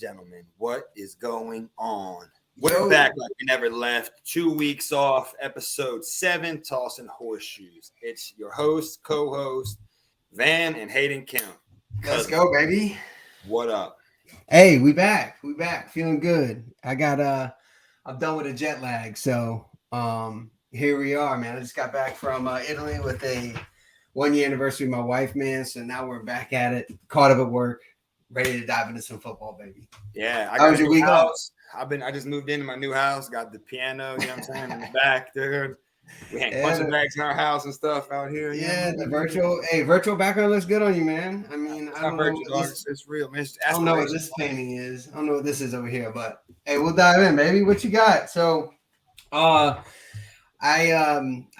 gentlemen, what is going on? We're back like we never left. 2 weeks off, episode 7, Tossing Horseshoes. It's your host, co-host, Van and Hayden Kim. Let's go, baby. What up? Hey, we back. Feeling good. I'm done with a jet lag. So here we are, man. I just got back from Italy with a 1-year anniversary of my wife, man. So now we're back at it. Caught up at work. Ready to dive into some football, baby. Yeah, How was your week off? I just moved into my new house, got the piano, you know what I'm saying, in the back, dude. We hang punching bags in our house and stuff out here. Yeah, the virtual background looks good on you, man. I mean, it's not virtual, it's real, man. I don't know what this painting is. I don't know what this is over here, but hey, we'll dive in, baby. What you got? So, I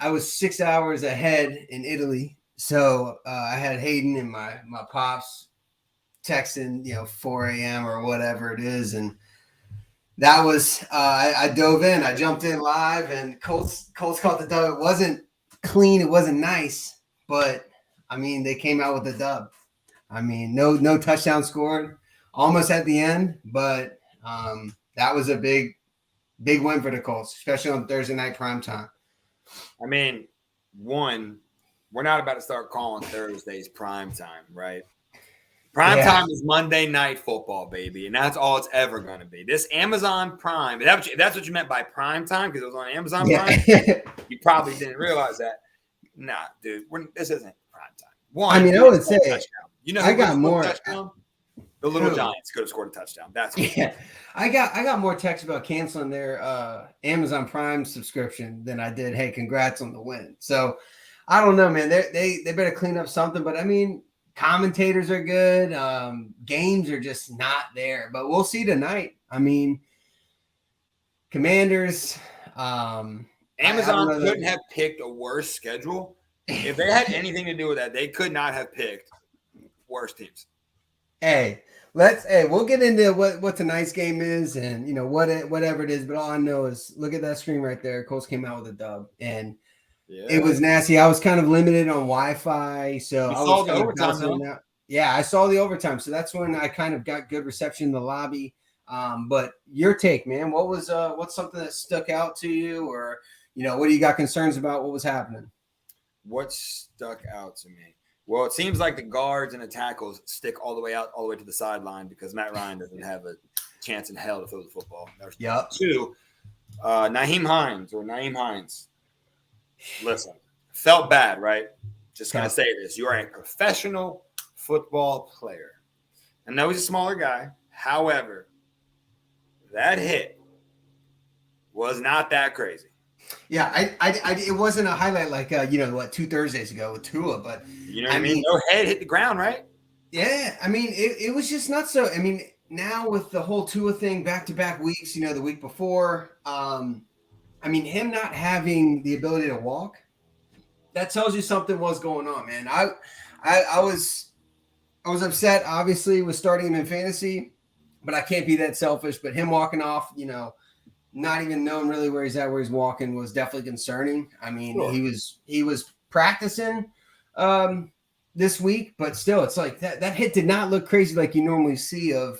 was 6 hours ahead in Italy, so I had Hayden and my pops texting, 4 a.m. or whatever it is, and that was I dove in. I jumped in live, and Colts caught the dub. It wasn't clean, it wasn't nice, but I mean they came out with the dub. I mean no touchdown scored, almost at the end, but that was a big win for the Colts, especially on Thursday night primetime. I mean, we're not about to start calling Thursdays primetime, right? Prime time is Monday Night Football, baby, and that's all it's ever going to be. This Amazon Prime, if that's what you meant by prime time, because it was on Amazon Prime, you probably didn't realize that. Nah, dude, this isn't prime time. I would say, I got more. The Little Giants could have scored a touchdown. That's what I got more texts about canceling their Amazon Prime subscription than I did. Hey, congrats on the win. So I don't know, man. They better clean up something. But I mean, commentators are good. Games are just not there, but we'll see tonight. I mean, Commanders. Amazon couldn't have picked a worse schedule. If they had anything to do with that, they could not have picked worse teams. Hey, we'll get into what tonight's game is and whatever it is. But all I know is look at that screen right there. Colts came out with a dub and. Yeah. It was nasty. I was kind of limited on Wi-Fi, so I was the overtime. Yeah, I saw the overtime, so that's when I kind of got good reception in the lobby. But your take, man, what's something that stuck out to you, or what do you got concerns about? What was happening? What stuck out to me? Well, it seems like the guards and the tackles stick all the way to the sideline because Matt Ryan doesn't have a chance in hell to throw the football. Yep. 2, Nyheim Hines. Listen, felt bad, right? Just going to say this. You are a professional football player. I know he's a smaller guy. However, that hit was not that crazy. Yeah, it wasn't a highlight like, 2 Thursdays ago with Tua, but you know what I mean? No head hit the ground, right? Yeah, I mean, it was just not so. I mean, now with the whole Tua thing back-to-back weeks, the week before, I mean, him not having the ability to walk, that tells you something was going on, man. I was upset, obviously, with starting him in fantasy, but I can't be that selfish. But him walking off, not even knowing really where he's at, where he's walking, was definitely concerning. I mean, sure. he was practicing this week, but still, it's like that hit did not look crazy like you normally see of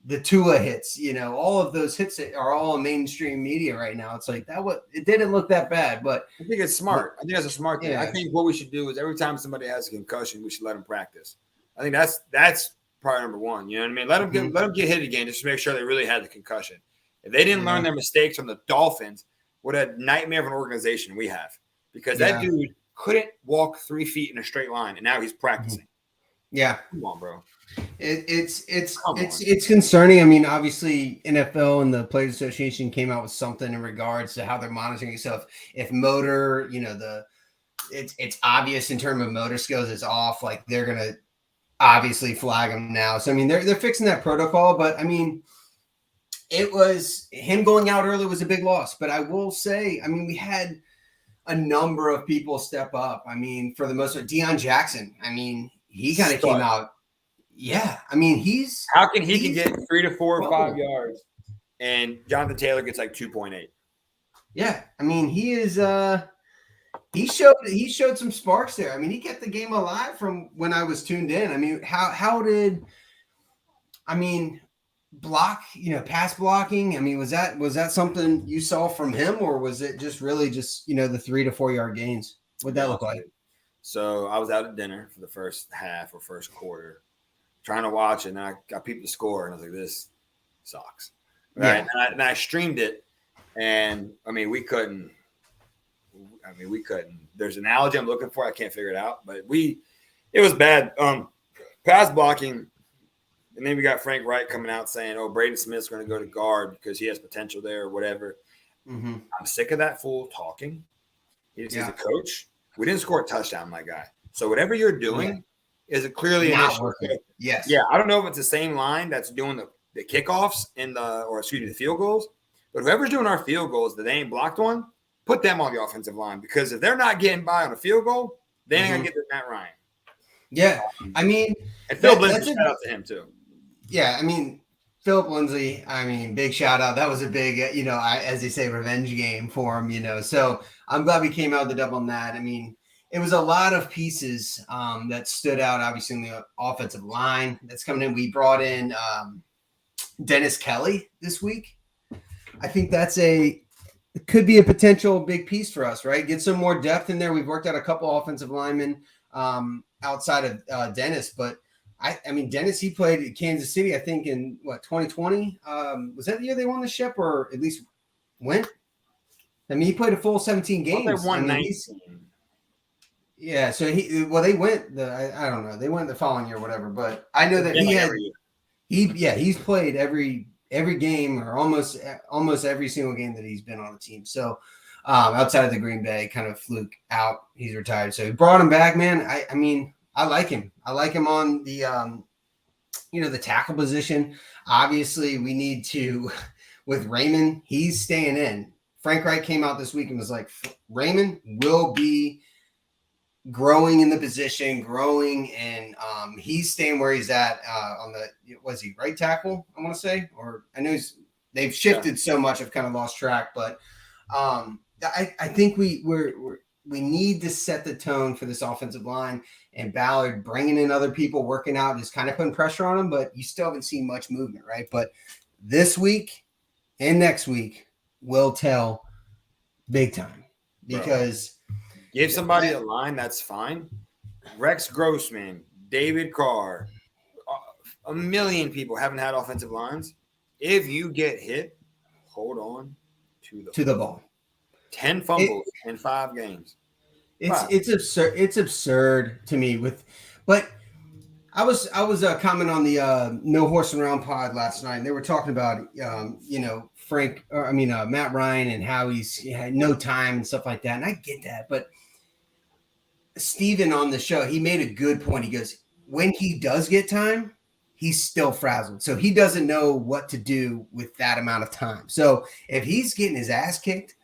the Tua hits, all of those hits are all in mainstream media right now. It's like it didn't look that bad, but I think it's smart. I think that's a smart thing. Yeah. I think what we should do is every time somebody has a concussion, we should let them practice. I think that's part number one. You know what I mean? Let them get hit again just to make sure they really had the concussion. If they didn't learn their mistakes from the Dolphins, what a nightmare of an organization we have. Because that dude couldn't walk 3 feet in a straight line, and now he's practicing. Yeah, come on, bro. It's concerning. I mean, obviously, NFL and the Players Association came out with something in regards to how they're monitoring stuff. If motor, it's obvious in terms of motor skills is off, like they're gonna obviously flag him now. So I mean, they're fixing that protocol, but I mean, it was him going out early was a big loss. But I will say, I mean, we had a number of people step up. I mean, for the most part, Deion Jackson. I mean, he kind of came out. Yeah, I mean, how can he get 3 to 4 or 5 yards, and Jonathan Taylor gets like 2.8. Yeah, I mean, he is. He showed some sparks there. I mean, he kept the game alive from when I was tuned in. I mean, how did? I mean, pass blocking? I mean, was that something you saw from him, or was it just really just the 3 to 4 yard gains? What'd that look like? So I was out at dinner for the first half or first quarter, trying to watch it, and I peeped the score, and I was like, "This sucks." Right? Yeah. And I streamed it, and I mean, we couldn't. There's an analogy I'm looking for. I can't figure it out, but it was bad. Pass blocking. And then we got Frank Wright coming out saying, "Oh, Braden Smith's going to go to guard because he has potential there or whatever." Mm-hmm. I'm sick of that fool talking. He's a coach. We didn't score a touchdown, my guy. So whatever you're doing is clearly an issue. Yes. Yeah, I don't know if it's the same line that's doing the kickoffs the field goals. But whoever's doing our field goals that they ain't blocked one, put them on the offensive line, because if they're not getting by on a field goal, they ain't going to get to Matt Ryan. Yeah, I mean, and Phil Lindsay, shout out to him too. Yeah, I mean, Philip Lindsay, big shout out. That was a big, as they say, revenge game for him, So I'm glad we came out the double on that. I mean, it was a lot of pieces that stood out, obviously, in the offensive line that's coming in. We brought in Dennis Kelly this week. I think it could be a potential big piece for us, right? Get some more depth in there. We've worked out a couple offensive linemen outside of Dennis, but I mean, Dennis, he played at Kansas City, I think, in 2020? Was that the year they won the ship, or at least went? I mean, he played a full 17 games. Well, they won 19. Yeah, so they went I don't know, they went the following year, or whatever. But I know that he's played every game, or almost every single game that he's been on the team. So outside of the Green Bay kind of fluke out, he's retired. So he brought him back, man. I mean, I like him. I like him on the, the tackle position. Obviously, we need to, with Raymond, he's staying in. Frank Wright came out this week and was like, Raymond will be growing in the position, and he's staying where he's at on the, was he right tackle, I want to say? Or I know they've shifted so much, I've kind of lost track. But I think we need to set the tone for this offensive line, and Ballard bringing in other people, working out, is kind of putting pressure on them, but you still haven't seen much movement, right? But this week and next week will tell big time, because give somebody a line, that's fine. Rex Grossman, David Carr, a million people haven't had offensive lines. If you get hit, hold on to the ball. 10 fumbles in 5 games. It's absurd. It's absurd to me. But I was commenting on the No Horse Around pod last night, and they were talking about Matt Ryan, and how he had no time and stuff like that. And I get that, but Steven on the show, he made a good point. He goes, when he does get time, he's still frazzled. So he doesn't know what to do with that amount of time. So if he's getting his ass kicked,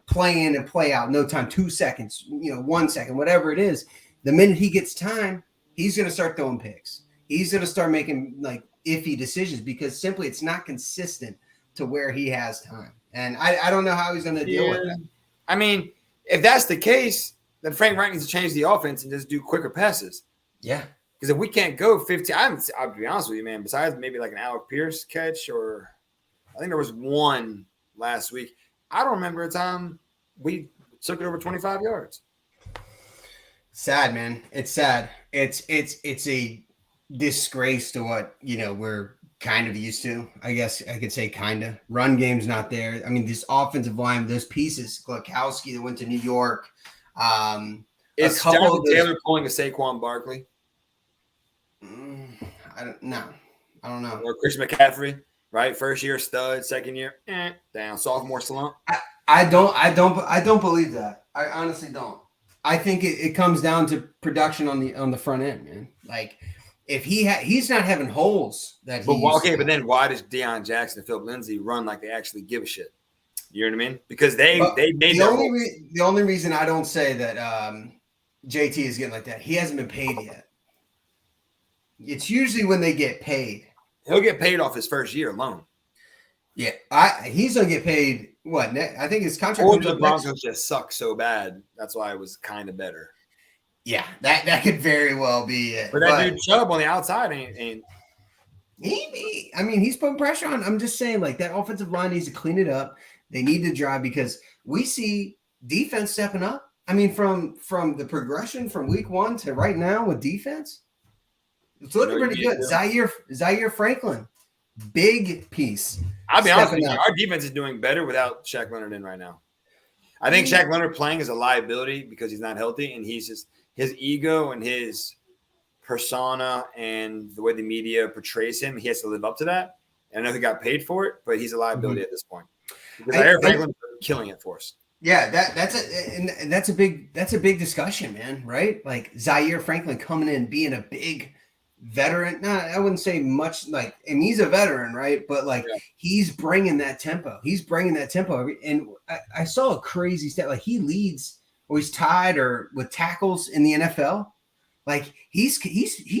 play in and play out, no time, 2 seconds, 1 second, whatever it is, the minute he gets time, he's going to start throwing picks. He's going to start making iffy decisions, because simply it's not consistent to where he has time. And I don't know how he's going to deal with that. I mean, if that's the case, then Frank Wright needs to change the offense and just do quicker passes. Yeah. Because if we can't go 15, I'll be honest with you, man, besides maybe like an Alec Pierce catch, or I think there was one last week. I don't remember a time we took it over 25 yards. Sad, man. It's sad. It's a disgrace to what, we're kind of used to. I guess I could say kind of. Run game's not there. I mean, this offensive line, those pieces, Glukowski that went to New York. Is Jonathan Taylor pulling a Saquon Barkley? I don't know. Or Chris McCaffrey, right? First year stud, second year down, sophomore slump. I don't believe that. I honestly don't. I think it comes down to production on the front end, man. Like, if he's not having holes that. But then why does Deion Jackson and Philip Lindsay run like they actually give a shit? You know what I mean? Because they made the only reason I don't say that JT is getting like that, he hasn't been paid yet. It's usually when they get paid. He'll get paid off his first year alone. Yeah, he's gonna get paid. What? I think his contract. Or the Broncos just suck so bad. That's why it was kind of better. Yeah, that could very well be it. But that dude Chubb on the outside ain't I mean, he's putting pressure on. I'm just saying, like, that offensive line needs to clean it up. They need to drive because we see defense stepping up. I mean, from the progression from week 1 to right now with defense, it's looking pretty good. Zaire Franklin, big piece. I'll be honest with you, our defense is doing better without Shaq Leonard in right now. I think Shaq Leonard playing is a liability because he's not healthy, and he's just his ego and his persona and the way the media portrays him, he has to live up to that. And I know he got paid for it, but he's a liability at this point. Because Zaire Franklin's killing it for us. Yeah, that's a big discussion, man. Right? Like Zaire Franklin coming in, being a big veteran. No, I wouldn't say much. Like, and he's a veteran, right? But like, he's bringing that tempo. And I saw a crazy stat. Like, he leads, or he's tied, or with tackles in the NFL. Like, he's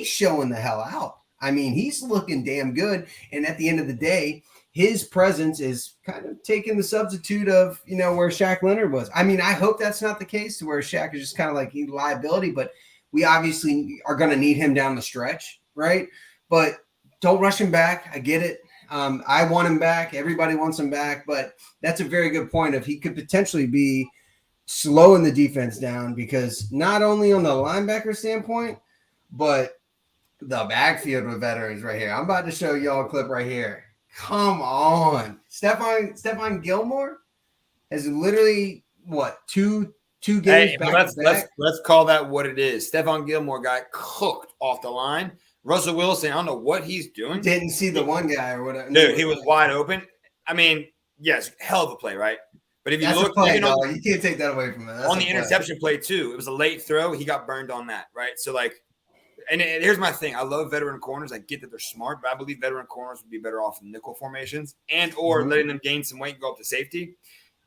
showing the hell out. I mean, he's looking damn good. And at the end of the day, his presence is kind of taking the substitute of, where Shaq Leonard was. I mean, I hope that's not the case, to where Shaq is just kind of like a liability, but we obviously are going to need him down the stretch, right? But don't rush him back. I get it. I want him back. Everybody wants him back, but that's a very good point of he could potentially be slowing the defense down, because not only on the linebacker standpoint, but the backfield with veterans right here. I'm about to show y'all a clip right here. Come on. Stephon Gilmore has literally, two games back. Let's call that what it is. Stephon Gilmore got cooked off the line. Russell Wilson, I don't know what he's doing. Didn't see the one guy or whatever. Dude, he was wide open. I mean, yes, hell of a play, right? But if you look, you can't take that away from him. On the interception play too, it was a late throw. He got burned on that, right? So like, and here's my thing. I love veteran corners. I get that they're smart, but I believe veteran corners would be better off in nickel formations or letting them gain some weight and go up to safety.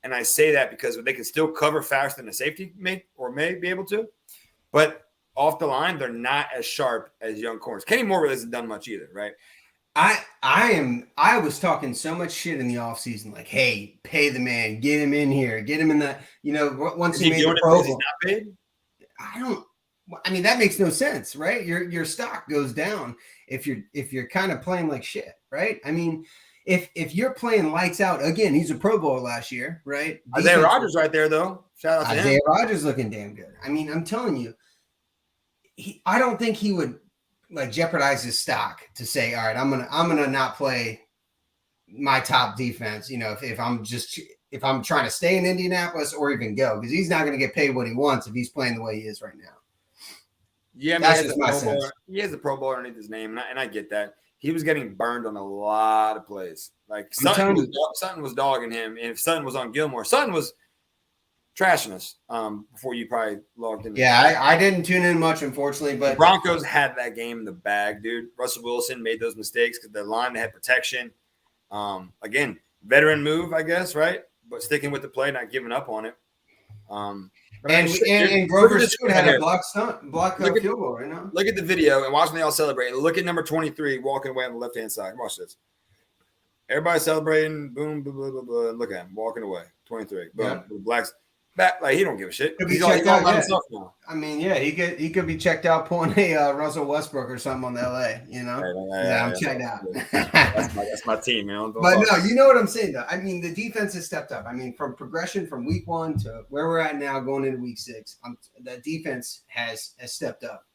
And I say that because they can still cover faster than a safety may be able to. But off the line, they're not as sharp as young corners. Kenny Moore hasn't done much either, right? I was talking so much shit in the offseason, like, hey, pay the man, get him in here, get him in the, once he made the Pro Bowl. I mean, that makes no sense, right? Your stock goes down if you're kind of playing like shit, right? I mean, if you're playing lights out, again, he's a Pro Bowler last year, right? Isaiah Rodgers right there, though. Shout out to him. Isaiah Rodgers looking damn good. I mean, I'm telling you, I don't think he would like jeopardize his stock to say, all right, I'm gonna not play my top defense, if I'm trying to stay in Indianapolis or even go, because he's not going to get paid what he wants if he's playing the way he is right now. Yeah, I mean, he has a Pro Bowl underneath his name, and I get that. He was getting burned on a lot of plays. Like Sutton was dogging him, and if Sutton was on Gilmore, Sutton was trashing us before you probably logged in. Yeah, I didn't tune in much, unfortunately, but the Broncos had that game in the bag, dude. Russell Wilson made those mistakes because the line had protection. Again, veteran move, I guess, right? But sticking with the play, not giving up on it. And Grover Stewart had a block field goal right now. Look at the video and watch them all celebrate. Look at number 23 walking away on the left-hand side. Watch this. Everybody celebrating. Boom, blah, blah, blah, blah. Look at him walking away. 23. Boom. Yeah. The blacks back like he don't give a shit. He's all by himself now. I mean, yeah, he could be checked out pulling a Russell Westbrook or something on the LA. I'm checked out. That's my team, man. But no, you know what I'm saying though. I mean, the defense has stepped up. I mean, from progression from week 1 to where we're at now, going into week 6, the defense has stepped up.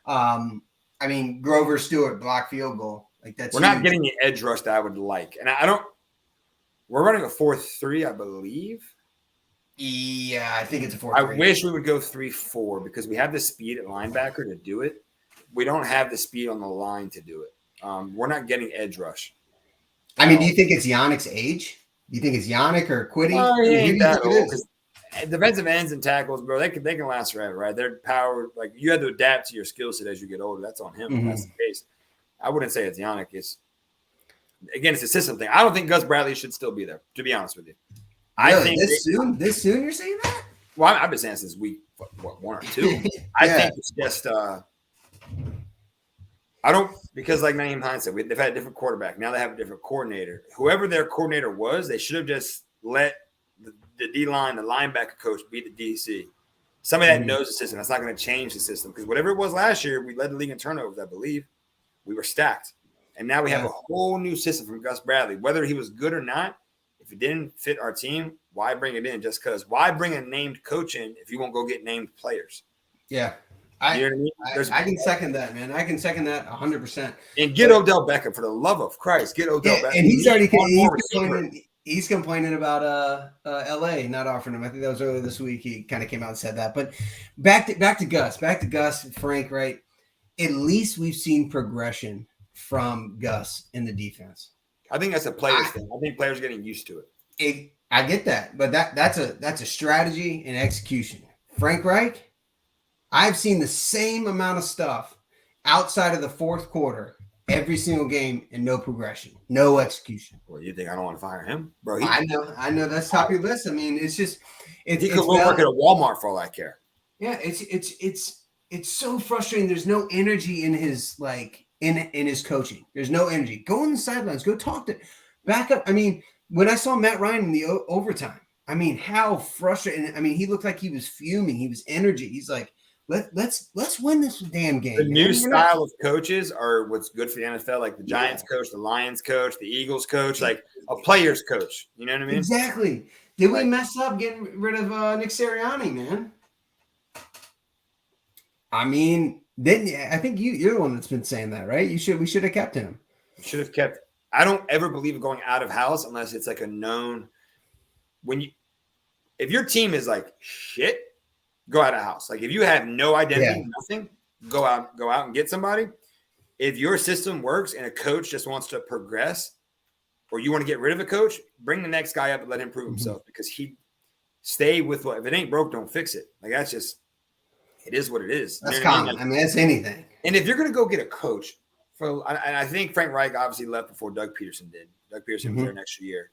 I mean, Grover Stewart block field goal. Like that's we're not getting the edge rush that I would like, and I don't. We're running a 4-3, I believe. Yeah, I think it's a 4-3. I wish we would go 3-4 because we have the speed at linebacker to do it. We don't have the speed on the line to do it. We're not getting edge rush. I mean, do you think it's Yannick's age? Do you think it's Yannick or Quiddy? He ain't that old. Defensive ends and tackles, bro, they can last forever, right? They're powered. Like you have to adapt to your skill set as you get older. That's on him. If that's the case. I wouldn't say it's Yannick. It's a system thing. I don't think Gus Bradley should still be there, to be honest with you. Really? I think this soon you're saying that? Well, I've been saying since week 1 or 2. I think it's just I don't because like Naeem Hines said, they've had a different quarterback. Now they have a different coordinator. Whoever their coordinator was, they should have just let the D-line, the linebacker coach be the DC. Somebody that knows the system. That's not going to change the system because whatever it was last year, we led the league in turnovers, I believe. We were stacked. And now we have a whole new system from Gus Bradley. Whether he was good or not, if it didn't fit our team, why bring it in just because? Why bring a named coach in if you won't go get named players? Yeah. You know what I mean? I can second that, man. I can second that 100%. And get Odell Beckham, for the love of Christ. Get Odell Beckham. And he's complaining about LA not offering him. I think that was earlier this week. He kind of came out and said that. But back to Gus, Frank, right? At least we've seen progression from Gus in the defense. I think that's a player's thing. I think players are getting used to it. I get that, but that's a strategy and execution. Frank Reich, I've seen the same amount of stuff outside of the fourth quarter every single game and no progression, no execution. Well, you think I don't want to fire him, bro? I know that's top of your list. I mean, it's just he could work at a Walmart for all I care. Yeah, it's so frustrating. There's no energy in his in his coaching. There's no energy. Go on the sidelines. Go talk to back up. I mean, when I saw Matt Ryan in the overtime, I mean, how frustrating. I mean, he looked like he was fuming. He was energy. He's like, let's win this damn game. The new style of coaches are what's good for the NFL, like the Giants coach, the Lions coach, the Eagles coach, like a player's coach. You know what I mean? Exactly. Did we mess up getting rid of Nick Sirianni, man? I mean, I think you're the one that's been saying that, right? We should have kept him. Should have kept. I don't ever believe in going out of house unless it's like a known. If your team is like shit, go out of house. Like if you have no identity, nothing, go out and get somebody. If your system works and a coach just wants to progress, or you want to get rid of a coach, bring the next guy up and let him prove himself because stay with what. If it ain't broke, don't fix it. Like that's just. It is what it is. That's common. I mean, that's anything. And if you're going to go get a coach, and I think Frank Reich obviously left before Doug Peterson did. Doug Peterson was there next year.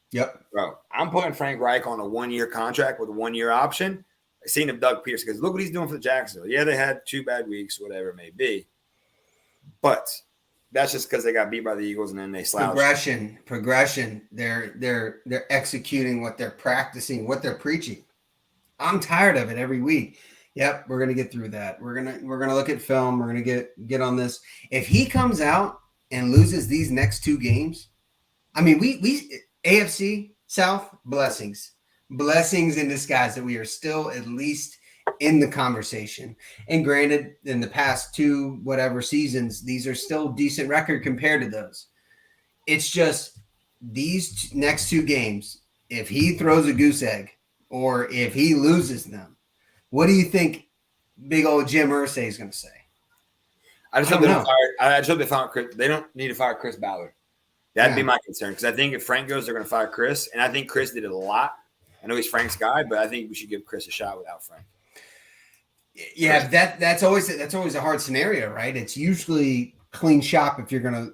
Yep. Bro, I'm putting Frank Reich on a 1-year contract with a 1-year option. I seen him Doug Peterson because look what he's doing for the Jacksonville. Yeah, they had 2 bad weeks, whatever it may be. But that's just because they got beat by the Eagles and then they slouched. Progression. They're executing what they're practicing, what they're preaching. I'm tired of it every week. Yep, we're gonna get through that. We're gonna look at film. We're gonna get on this. If he comes out and loses these next 2 games, I mean, we AFC South blessings in disguise that we are still at least in the conversation. And granted, in the past 2 whatever seasons, these are still decent record compared to those. It's just these next 2 games. If he throws a goose egg or if he loses them. What do you think big old Jim Irsay is going to say? I just hope they fire Chris. They don't need to fire Chris Ballard. That'd be my concern because I think if Frank goes, they're going to fire Chris. And I think Chris did it a lot. I know he's Frank's guy, but I think we should give Chris a shot without Frank. Yeah, that's always a hard scenario, right? It's usually clean shop if you're gonna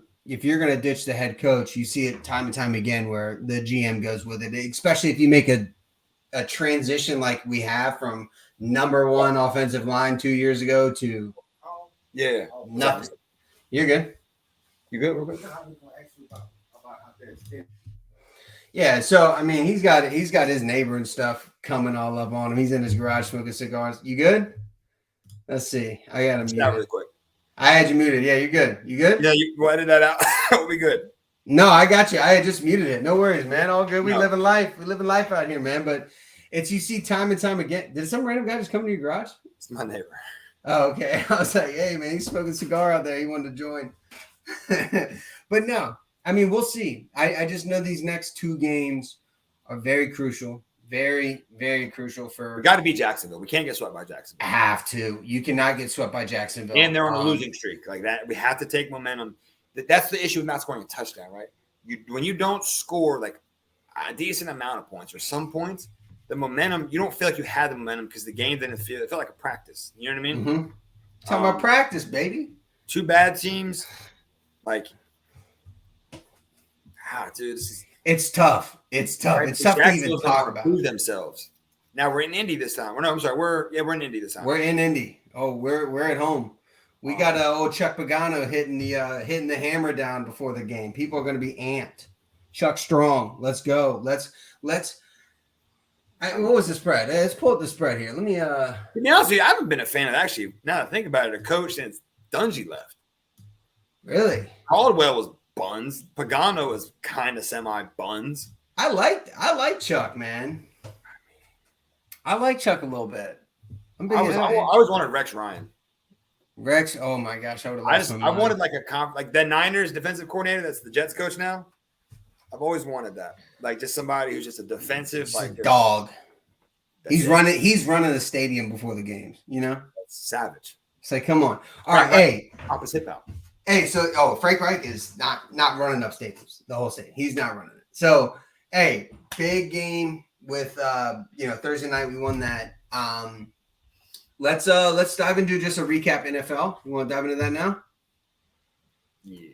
ditch the head coach. You see it time and time again where the GM goes with it, especially if you make a transition like we have from number 1 offensive line 2 years ago to nothing. You're good. You good? We're good. Yeah, so I mean, he's got his neighbor and stuff coming all up on him. He's in his garage smoking cigars. You good? Let's see. I got him muted. Really quick. I had you muted. Yeah, you're good. You good? Yeah, you edit that out. We'll be good. No, I got you. I had just muted it. No worries, man. All good. We living life. We living life out here, man. But it's you see time and time again. Did some random guy just come to your garage? It's my neighbor. Oh, okay. I was like, hey, man, he's smoking a cigar out there. He wanted to join. But no, I mean, we'll see. I just know these next 2 games are very crucial. Very, very crucial for. We got to beat Jacksonville. We can't get swept by Jacksonville. Have to. You cannot get swept by Jacksonville. And they're on a losing streak like that. We have to take momentum. That's the issue with not scoring a touchdown, right? When you don't score like a decent amount of points or some points, the momentum, you don't feel like you had the momentum because the game didn't feel. It felt like a practice. You know what I mean? Mm-hmm. Talking about practice, baby. 2 bad teams, like, dude, it's tough. It's tough. Right? It's tough to even talk about. Prove themselves. Now we're in Indy this time. We're in Indy this time. We're in Indy. Oh, we're at home. We got old Chuck Pagano hitting the hammer down before the game. People are going to be amped. Chuck Strong, let's go. Let's. What was the spread? Let's pull up the spread here. Let me. To be honest with you, I haven't been a fan of actually. Now that I think about it, a coach since Dungy left. Really? Caldwell was buns. Pagano was kind of semi buns. I like Chuck, man. I like Chuck a little bit. I always wanted Rex Ryan. Rex, oh my gosh, I would have. I wanted like like the Niners defensive coordinator. That's the Jets coach now. I've always wanted that, like just somebody who's just a defensive dog. He's running the stadium before the games. You know, that's savage. It's like, come on. All right, hey, pop his hip out. Hey, so Frank Reich is not running up stadiums, the whole stadium. He's not running it. So hey, big game with Thursday night. We won that. Let's dive into just a recap NFL. You want to dive into that now? Yeah.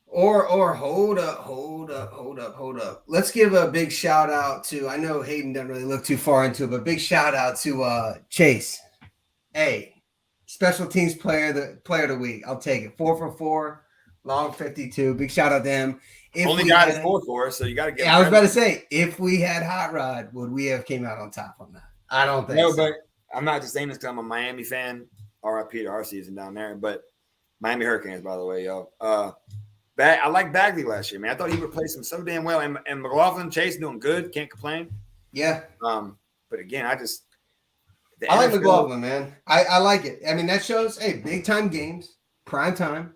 Or hold up. Let's give a big shout out to, I know Hayden doesn't really look too far into it, but big shout out to Chase. Hey, special teams player of the week. I'll take it. 4 for 4, long 52. Big shout out to him. Only guy is 4 for us, so you got to get. Yeah, I was about to say, if we had Hot Rod, would we have came out on top on that? I don't think so. But I'm not just saying this because I'm a Miami fan. RIP to our season down there, but Miami Hurricanes, by the way, yo. I like Bagley last year, man. I thought he replaced him so damn well. And McLaughlin Chase doing good. Can't complain. Yeah. But again, I like McLaughlin, man. I like it. I mean, that shows, hey, big time games, prime time,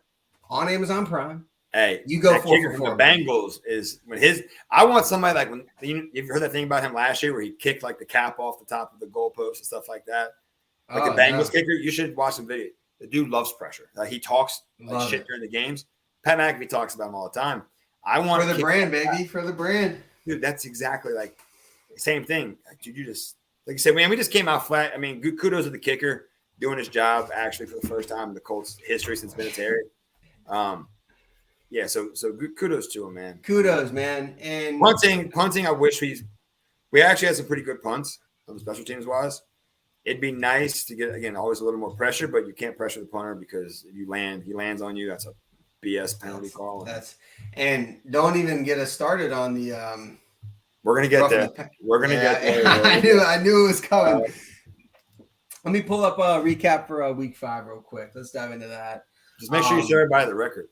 on Amazon Prime. Hey, you go 4 for 4. The Bengals is when I want somebody like when you've heard that thing about him last year where he kicked like the cap off the top of the goalpost and stuff like that. Like the Bengals kicker, you should watch some video. The dude loves pressure. He talks like shit during the games. Pat McAfee talks about him all the time. I want for the brand, baby, for the brand. Dude, that's exactly like the same thing. Dude, you just like you said, man, we just came out flat. I mean, good kudos to the kicker doing his job actually for the first time in the Colts history since Vinatieri. Yeah, so good kudos to him, man. Kudos, man. And punting, I wish we actually had some pretty good punts on the special teams wise. It'd be nice to get again always a little more pressure, but you can't pressure the punter because if he lands on you, that's a BS penalty call. And don't even get us started on the we're gonna get there. We're gonna get there. I knew it was coming. Let me pull up a recap for week 5 real quick. Let's dive into that. Just make sure you show everybody the record.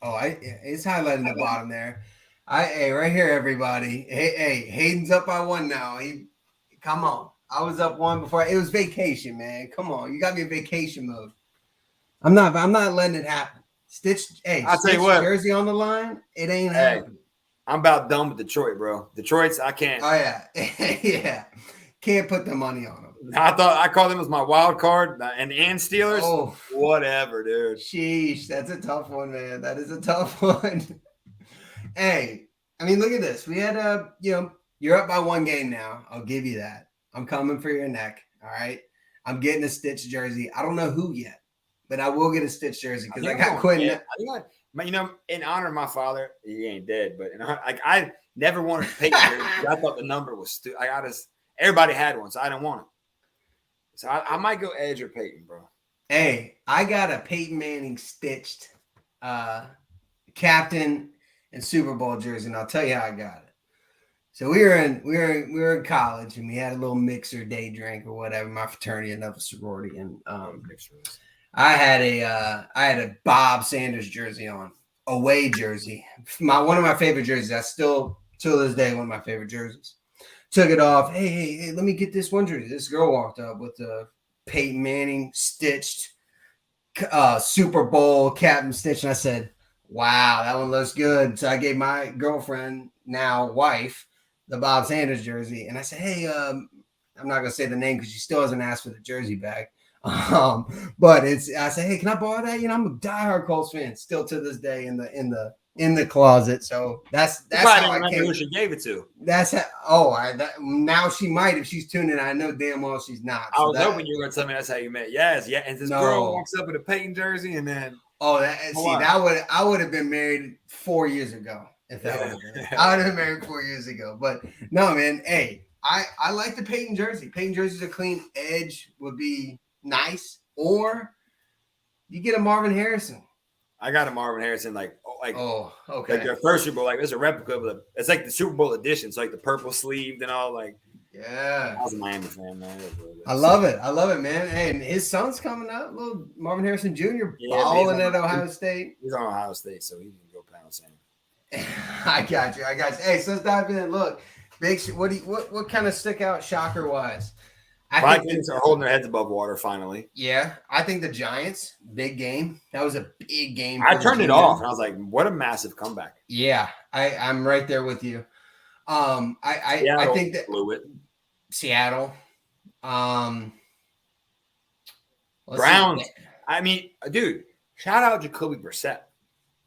It's highlighted in the bottom there. Hey, right here, everybody. Hey, Hayden's up by 1 now. Come on. I was up 1 before. It was vacation, man. Come on, you got me in vacation mode. I'm not letting it happen. I'll tell you what. Jersey on the line. It ain't happening. I'm about done with Detroit, bro. Detroit's I can't. Oh yeah, yeah. Can't put the money on them. I called them as my wild card and Steelers. Oh, whatever, dude. Sheesh, that's a tough one, man. That is a tough one. Hey, I mean, look at this. We had you're up by 1 game now. I'll give you that. I'm coming for your neck. All right. I'm getting a Stitch jersey. I don't know who yet, but I will get a Stitch jersey because I got Quentin. In honor of my father, he ain't dead, but I never wanted to pay jersey. I thought the number was stupid. Everybody had one, so I didn't want it. So I might go Edge or Peyton, bro. Hey, I got a Peyton Manning stitched captain and Super Bowl jersey, and I'll tell you how I got it. So we were in college, and we had a little mixer day drink or whatever. My fraternity, another sorority, and I had a Bob Sanders jersey on, away jersey. One of my favorite jerseys. I still till this day one of my favorite jerseys. Took it off. Hey, let me get this one jersey. This girl walked up with the Peyton Manning stitched Super Bowl captain stitch, and I said, "Wow, that one looks good." So I gave my girlfriend, now wife, the Bob Sanders jersey, and I said, "Hey, I'm not gonna say the name because she still hasn't asked for the jersey back." But I said, "Hey, can I borrow that?" I'm a diehard Colts fan, still to this day in the closet. So that's how I came. Who she gave it to? That's how. Now she might if she's tuning in. I know damn well she's not. I was hoping you were going to tell me that's how you met. Yes, yeah. And this girl walks up with a Peyton jersey, and then I would have been married 4 years ago if that would have been. I would have been married 4 years ago. But no, man. Hey, I like the Peyton jersey. Peyton jerseys are clean. Edge would be nice, or you get a Marvin Harrison. I got a Marvin Harrison, okay. Like their first Super Bowl, it's a replica, but it's like the Super Bowl edition. It's like the purple sleeved and all, Yeah. I was a Miami fan, man. I love it. I love it, man. Hey, and his son's coming up, little Marvin Harrison Jr. balling at Ohio State. He's on Ohio State, so he can go pound sand. I got you. Hey, so let's dive in. Look, big. What kind of stick out shocker wise? Vikings are holding their heads above water finally. Yeah, I think the Giants, big game. That was a big game. I turned it off, and I was like, "What a massive comeback!" Yeah, I'm right there with you. I think that blew it. Seattle. Browns. I mean, dude, shout out Jacoby Brissett.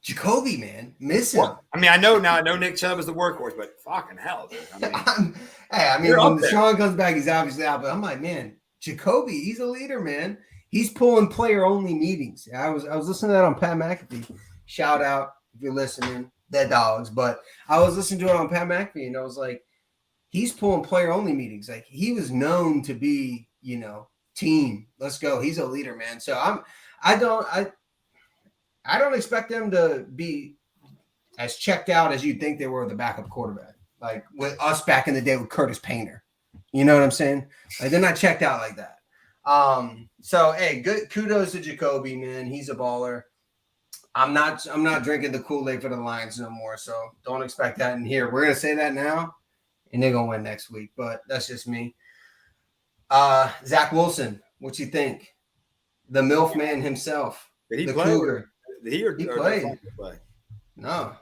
Jacoby, man, missing. I mean, I know Nick Chubb is the workhorse, but fucking hell, dude. I mean, when Sean comes back, he's obviously out. But I'm like, man, Jacoby, he's a leader, man. He's pulling player-only meetings. I was listening to that on Pat McAfee. Shout out if you're listening, dead dogs. But I was listening to it on Pat McAfee, and I was like, he's pulling player-only meetings. Like he was known to be, team. Let's go. He's a leader, man. So I don't expect them to be as checked out as you'd think they were with the backup quarterback. Like with us back in the day with Curtis Painter. You know what I'm saying? Like they're not checked out like that. So hey, good kudos to Jacoby, man. He's a baller. I'm not drinking the Kool-Aid for the Lions no more. So don't expect that in here. We're gonna say that now, and they're gonna win next week. But that's just me. Zach Wilson, what you think? The MILF man himself. Did he the play? Cougar. He played. No,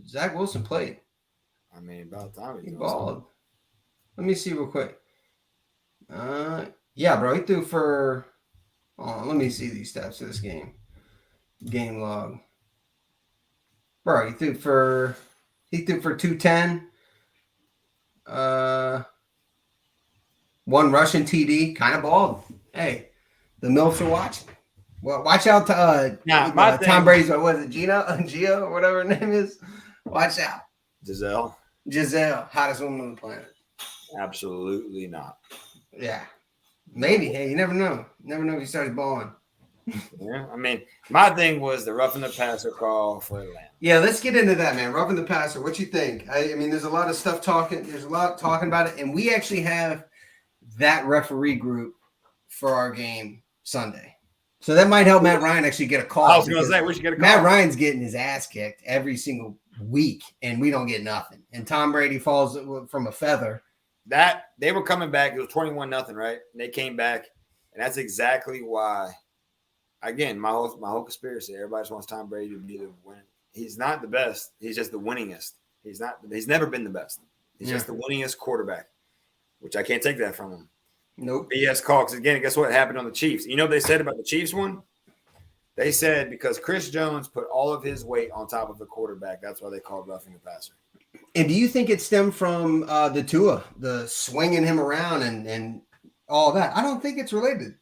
Zach Wilson played. I mean, about time he balled. Let me see real quick. Yeah, bro, he threw for. Oh, let me see these stats of this game. Game log. Bro, he threw for 210. One rushing TD, kind of balled. Hey, the MILFs are watching. Well, watch out to Tom Brady's. What was it, Gio, or whatever her name is? Watch out. Giselle, hottest woman on the planet. Absolutely not. Yeah, maybe. Hey, you never know. Never know if he starts balling. Yeah, I mean, my thing was the roughing the passer call for Atlanta. Yeah, let's get into that, man. Roughing the passer. What you think? I mean, there's a lot of stuff talking. There's a lot talking about it, and we actually have that referee group for our game Sunday. So that might help Matt Ryan actually get a call. I was going to say, we should get a call. Matt Ryan's getting his ass kicked every single week, and we don't get nothing. And Tom Brady falls from a feather. That they were coming back. It was 21-0, right? And they came back, and that's exactly why. Again, my whole conspiracy. Everybody just wants Tom Brady to be the winner. He's not the best. He's just the winningest. He's never been the best. He's just the winningest quarterback, which I can't take that from him. Nope. BS call. Because again, guess what happened on the Chiefs? You know what they said about the Chiefs one? They said because Chris Jones put all of his weight on top of the quarterback, that's why they called roughing the passer. And do you think it stemmed from the Tua, the swinging him around and all that? I don't think it's related.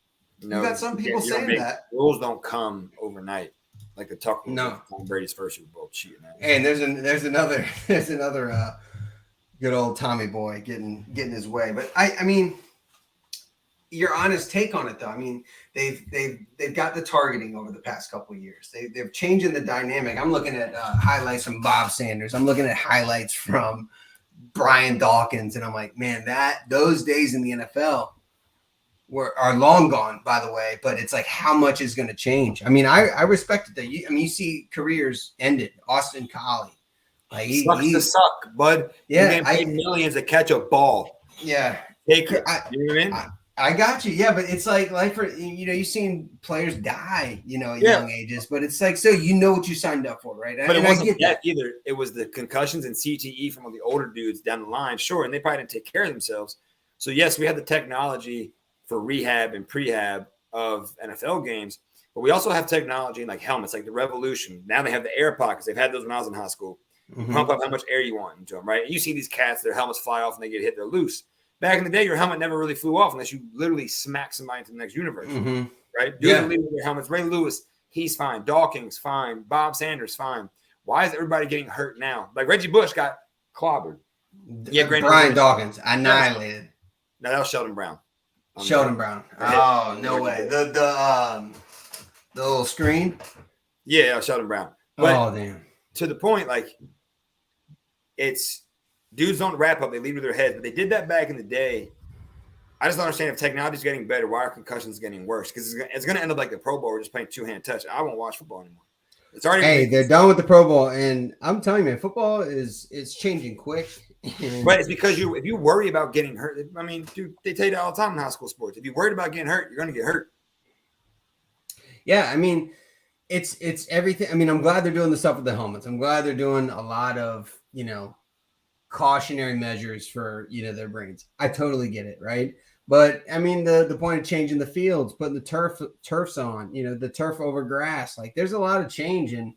No, you got some people saying that. Rules don't come overnight. Like the Tuck rules. No. Tom Brady's first Super Bowl cheating. And there's another good old Tommy boy getting his way. But I mean, your honest take on it though. I mean, they've got the targeting over the past couple of years. They're changing the dynamic. I'm looking at highlights from Bob Sanders. I'm looking at highlights from Brian Dawkins, and I'm like, man, those days in the NFL are long gone, by the way. But it's like, how much is going to change? I mean, I respect it that you see careers ended. Austin Collie, like sucks to suck, bud. Yeah, you paid millions to catch a ball. Yeah, take it. You know what I mean? I got you. Yeah, but it's like for you've seen players die, at young ages, but it's like still what you signed up for, right? But it wasn't that either. It was the concussions and CTE from all the older dudes down the line, sure, and they probably didn't take care of themselves. So yes, we have the technology for rehab and prehab of NFL games, but we also have technology like helmets, like the Revolution. Now they have the air pockets. They've had those when I was in high school. Mm-hmm. Pump up how much air you want into them, right? And you see these cats, their helmets fly off and they get hit, they're loose. Back in the day, your helmet never really flew off unless you literally smack somebody into the next universe, right? Dudes leaving their helmets. Ray Lewis, he's fine. Dawkins, fine. Bob Sanders, fine. Why is everybody getting hurt now? Like Reggie Bush got clobbered. Yeah, Brian Dawkins annihilated. No, that was Sheldon Brown. Sheldon Brown. Oh, no way. The little screen? Yeah, Sheldon Brown. But oh, damn. To the point, like, it's dudes don't wrap up; they lead with their heads. But they did that back in the day. I just don't understand if technology is getting better, why are concussions getting worse? Because it's going to end up like the Pro Bowl, we're just playing two-hand touch. I won't watch football anymore. It's already. Hey, they're done with the Pro Bowl, and I'm telling you, man, football is changing quick. But it's because if you worry about getting hurt, I mean, dude, they tell you that all the time in high school sports. If you're worried about getting hurt, you're going to get hurt. Yeah, I mean, it's everything. I mean, I'm glad they're doing the stuff with the helmets. I'm glad they're doing a lot of, cautionary measures for, their brains. I totally get it, right? But I mean, the point of changing the fields, putting the turfs on, the turf over grass, like there's a lot of change, and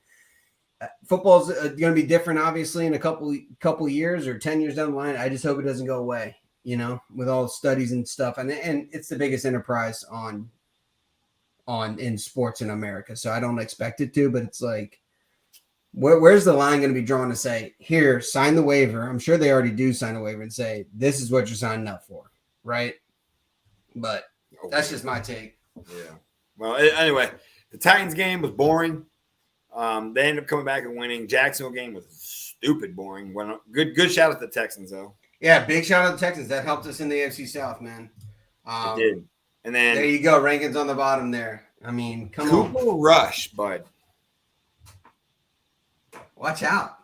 football's going to be different, obviously, in a couple years or 10 years down the line. I just hope it doesn't go away, with all the studies and stuff, and it's the biggest enterprise in sports in America, so I don't expect it to. But it's like, where's the line going to be drawn to say, here, sign the waiver? I'm sure they already do sign a waiver and say, this is what you're signing up for, right? But that's just my take. Yeah. Well, anyway, the Titans game was boring. They ended up coming back and winning. Jacksonville game was stupid boring. Well, good shout out to the Texans, though. Yeah, big shout out to the Texans. That helped us in the AFC South, man. It did. And then there you go. Rankins on the bottom there. I mean, come on. Cooper Rush, bud. Watch out.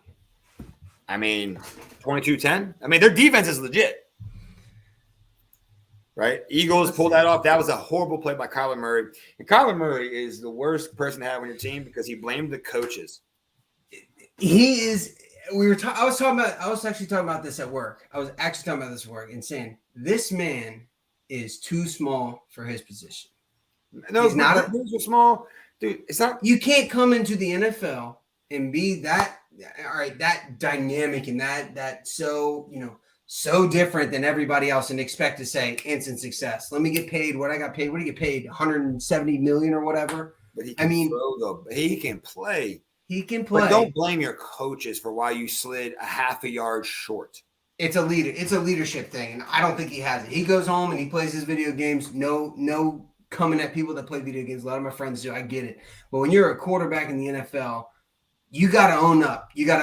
I mean, 22-10. I mean, their defense is legit. Right? Eagles pulled that off. That was a horrible play by Kyler Murray. And Kyler Murray is the worst person to have on your team because he blamed the coaches. He is. I was actually talking about this at work. I was actually talking about this at work and saying this man is too small for his position. No, he's not. He's small, dude. It's not. You can't come into the NFL and be that dynamic and that so different than everybody else and expect to say instant success. Let me get paid what I got paid. What do you get paid? 170 million or whatever. But he can he can play. He can play. But don't blame your coaches for why you slid a half a yard short. It's a leadership thing, and I don't think he has it. He goes home and he plays his video games. No coming at people that play video games. A lot of my friends do. I get it. But when you're a quarterback in the NFL, you got to own up. You got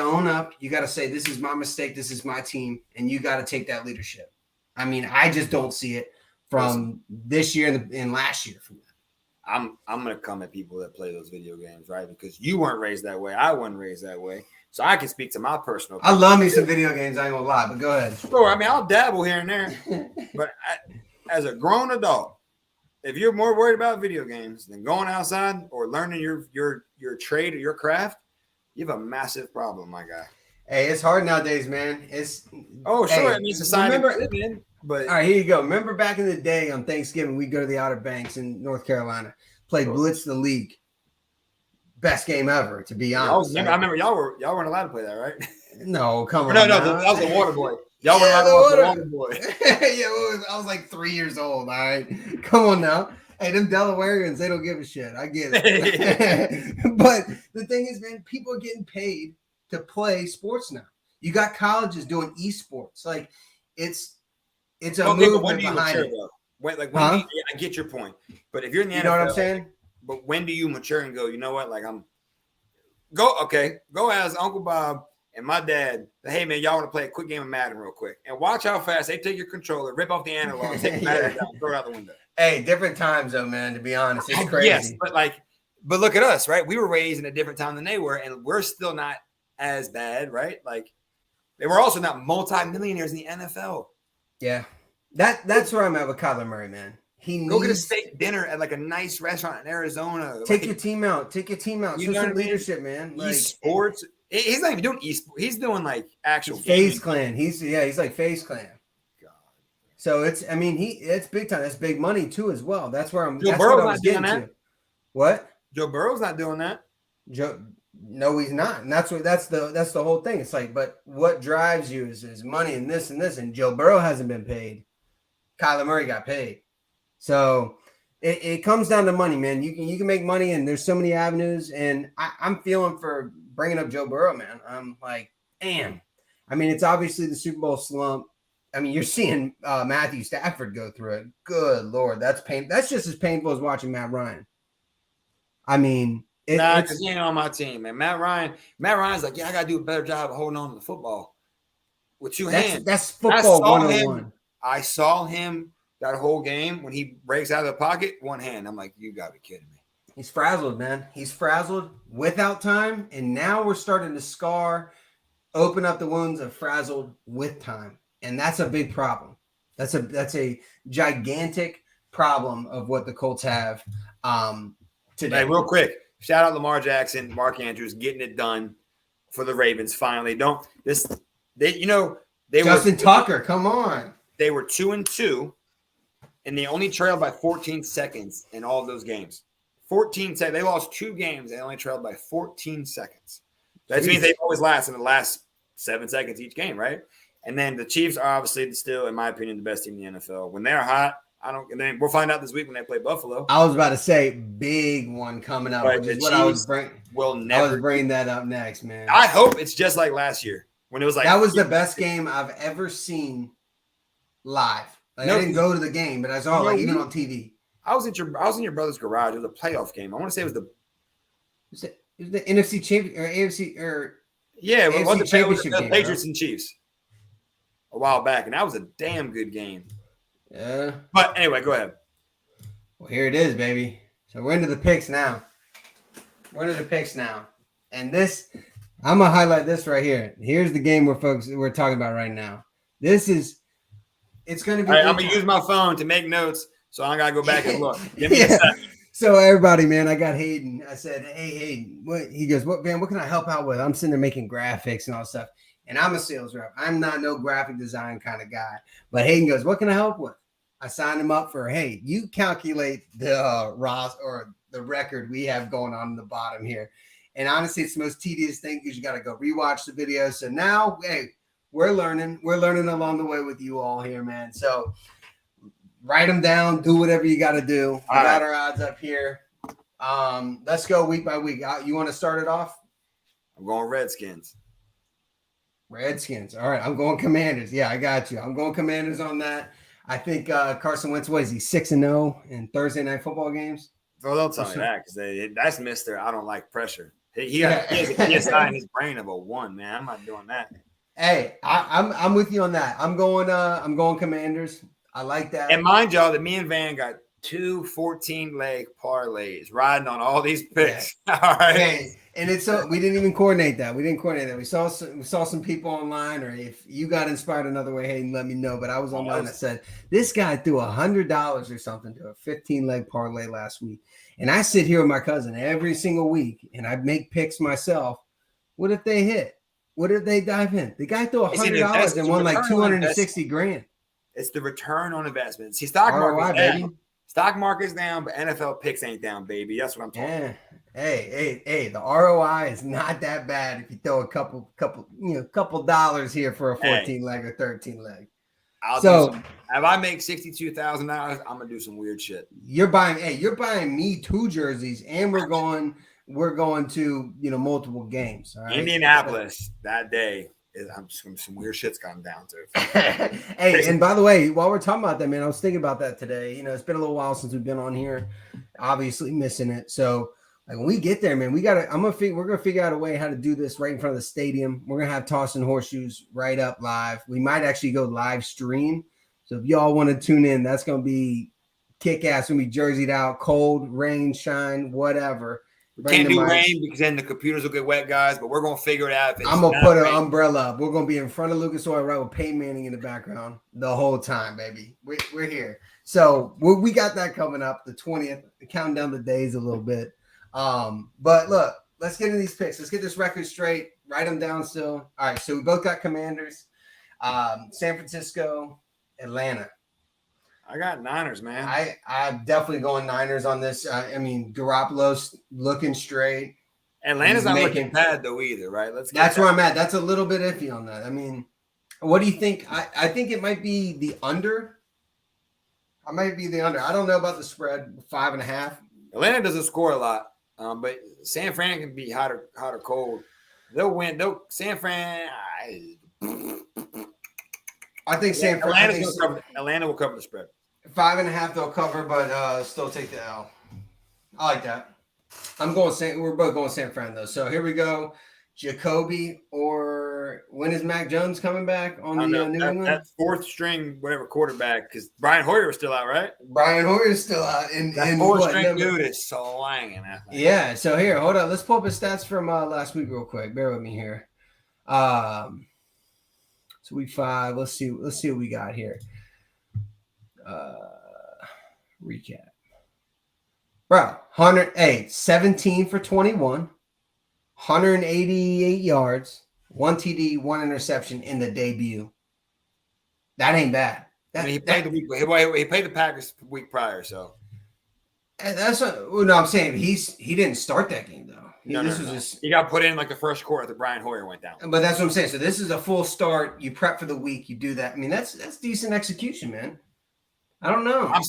to say, this is my mistake. This is my team. And you got to take that leadership. I mean, I just don't see it from this year and last year from that. I'm going to come at people that play those video games, right? Because you weren't raised that way. I wasn't raised that way. So I can speak to my personal. I love me some video games. I ain't going to lie, but go ahead. Sure. I mean, I'll dabble here and there. But as a grown adult, if you're more worried about video games than going outside or learning your trade or your craft, you have a massive problem, my guy. Hey, it's hard nowadays, man. Sure. Hey, I mean, society. But all right, here you go. Remember back in the day on Thanksgiving, we'd go to the Outer Banks in North Carolina, play Blitz the League. Best game ever, to be honest. I remember y'all weren't allowed to play that, right? No, come on. No, that was the Water Boy. Y'all weren't allowed to watch the Water Boy. Yeah, I was like 3 years old. All right, come on now. Hey, them Delawareans, they don't give a shit. I get it. But the thing is, man, people are getting paid to play sports now. You got colleges doing esports. Like, it's a movement behind it. I get your point. But if you're in the NFL, you know what I'm saying? But when do you mature and go, you know what? Like, go ask Uncle Bob and my dad, hey, man, y'all want to play a quick game of Madden real quick. And watch how fast they take your controller, rip off the analog, take the battery down, throw it out the window. Hey, different times though, man, to be honest. It's crazy. Yes, but look at us, right? We were raised in a different time than they were, and we're still not as bad, right? Like, they were also not multi-millionaires in the NFL. Yeah. That's where I'm at with Kyler Murray, man. Go get a steak dinner at like a nice restaurant in Arizona. Take your team out. Show some leadership, man. Esports. He's not even doing esports. He's doing like actual FaZe Clan. He's like FaZe Clan. God. So it's big time. That's big money too as well. That's where I'm. Joe Burrow's not doing that. What? Joe Burrow's not doing that. No, he's not. And that's the whole thing. It's like, but what drives you is money and this and this. And Joe Burrow hasn't been paid. Kyler Murray got paid. So it comes down to money, man. You can make money, and there's so many avenues. And I'm feeling for bringing up Joe Burrow, man. I'm like, damn. I mean, it's obviously the Super Bowl slump. I mean, you're seeing Matthew Stafford go through it. Good Lord, that's pain. That's just as painful as watching Matt Ryan. I mean, because he ain't on my team, man. Matt Ryan's like, yeah, I gotta do a better job of holding on to the football. with two hands. That's football 101. I saw him that whole game when he breaks out of the pocket, one hand. I'm like, you gotta be kidding me. He's frazzled, man. He's frazzled without time, and now we're starting to open up the wounds of frazzled with time, and that's a big problem. That's a gigantic problem of what the Colts have today. Hey, real quick, shout out Lamar Jackson, Mark Andrews getting it done for the Ravens finally. Justin Tucker, come on. They were 2-2, and they only trailed by 14 seconds in all of those games. 14 seconds. They lost 2 games. They only trailed by 14 seconds. That means they always last in the last 7 seconds each game, right? And then the Chiefs are obviously still, in my opinion, the best team in the NFL. When they're hot, and then we'll find out this week when they play Buffalo. I was about to say big one coming up, but which is what I was bringing that up next, man. I hope it's just like last year when it was like that was the best game I've ever seen live. Like, I didn't go to the game, but I saw even on TV. I was in your brother's garage. It was a playoff game. I want to say it was the NFC champion or AFC or it was the championship game, Patriots and Chiefs a while back, and that was a damn good game. Yeah. But anyway, go ahead. Well, here it is, baby. So we're into the picks now. And this, I'm gonna highlight this right here. Here's the game we're talking about right now. It's gonna be. All right, I'm gonna use my phone to make notes, so I gotta go back and look. Give me a second. So everybody, man, I got Hayden. I said, "Hey, Hayden, what?" He goes, "What, man? What can I help out with?" I'm sitting there making graphics and all that stuff. And I'm a sales rep. I'm not no graphic design kind of guy. But Hayden goes, "What can I help with?" I signed him up for, "Hey, you calculate the or the record we have going on in the bottom here." And honestly, it's the most tedious thing because you got to go rewatch the video. So now, hey, we're learning. We're learning along the way with you all here, man. So write them down. Do whatever you got to do. We got our odds up here. Let's go week by week. You want to start it off? I'm going Redskins. Redskins. All right. I'm going Commanders. Yeah, I got you. I'm going Commanders on that. I think Carson Wentz, what is he, 6-0 in Thursday night football games? Well, don't tell me that because that's Mr. I don't like pressure. He has a PSI in his brain of a 1, man. I'm not doing that. Hey, I'm with you on that. I'm going Commanders. I like that. And mind y'all that me and Van got 2 14-leg parlays riding on all these picks. Yeah. All right. Hey, and it's we didn't even coordinate that. We saw some people online, or if you got inspired another way, hey, let me know. But I was online that said this guy threw $100 or something to a 15-leg parlay last week. And I sit here with my cousin every single week and I make picks myself. What if they hit? What if they dive in? The guy threw $100 and won like $260,000. It's the return on investment. See, stock market's down. Baby. Stock market's down, but NFL picks ain't down, baby. That's what I'm talking about. Hey, the ROI is not that bad if you throw a couple dollars here for a 14-leg or 13-leg. If I make $62,000, I'm gonna do some weird shit. You're buying me 2 jerseys, and we're going to multiple games. All right? Indianapolis that day. Some weird shit's gone down to. Hey, and by the way, while we're talking about that, man, I was thinking about that today. It's been a little while since we've been on here, obviously missing it. So like when we get there, man, we're gonna figure out a way how to do this right in front of the stadium. We're gonna have Tossing Horseshoes right up live. We might actually go live stream. So if y'all want to tune in, that's gonna be kick ass. Gonna be jerseyed out, cold, rain, shine, whatever. Can't do rain because then the computers will get wet, guys. But we're gonna figure it out. I'm gonna put an umbrella up. We're gonna be in front of Lucas Oil, right, with Peyton Manning in the background the whole time, baby. We're here. So we got that coming up, the 20th. Counting down the days a little bit. But look, let's get into these picks. Let's get this record straight. Write them down still. All right. So we both got Commanders, San Francisco, Atlanta. I got Niners, man. I'm definitely going Niners on this. Garoppolo's looking straight. Atlanta's not looking bad though either, right? That's where I'm at. That's a little bit iffy on that. What do you think? I think it might be the under. I don't know about the spread, 5.5. Atlanta doesn't score a lot, but San Fran can be hot or cold. They'll win. San Fran. I think Atlanta will cover the spread. 5.5 they'll cover, but still take the L. I like that. We're both going San Fran though. So here we go. Jacoby or here. When is Mac Jones coming back on the New England? That fourth string, whatever quarterback, because Brian Hoyer was still out, right? Brian Hoyer is still out. That fourth string dude is slanging. Yeah. So here, hold on. Let's pull up his stats from last week real quick. Bear with me here. So week 5. Let's see what we got here. Recap. Bro, 17 for 21, 188 yards, 1 TD, 1 interception in the debut. That ain't bad. He played the Packers the week prior, so that's what. Well, no, I'm saying he didn't start that game though. He got put in like the first quarter after Brian Hoyer went down. But that's what I'm saying. So this is a full start. You prep for the week. You do that. I mean, that's decent execution, man. I don't know. I'm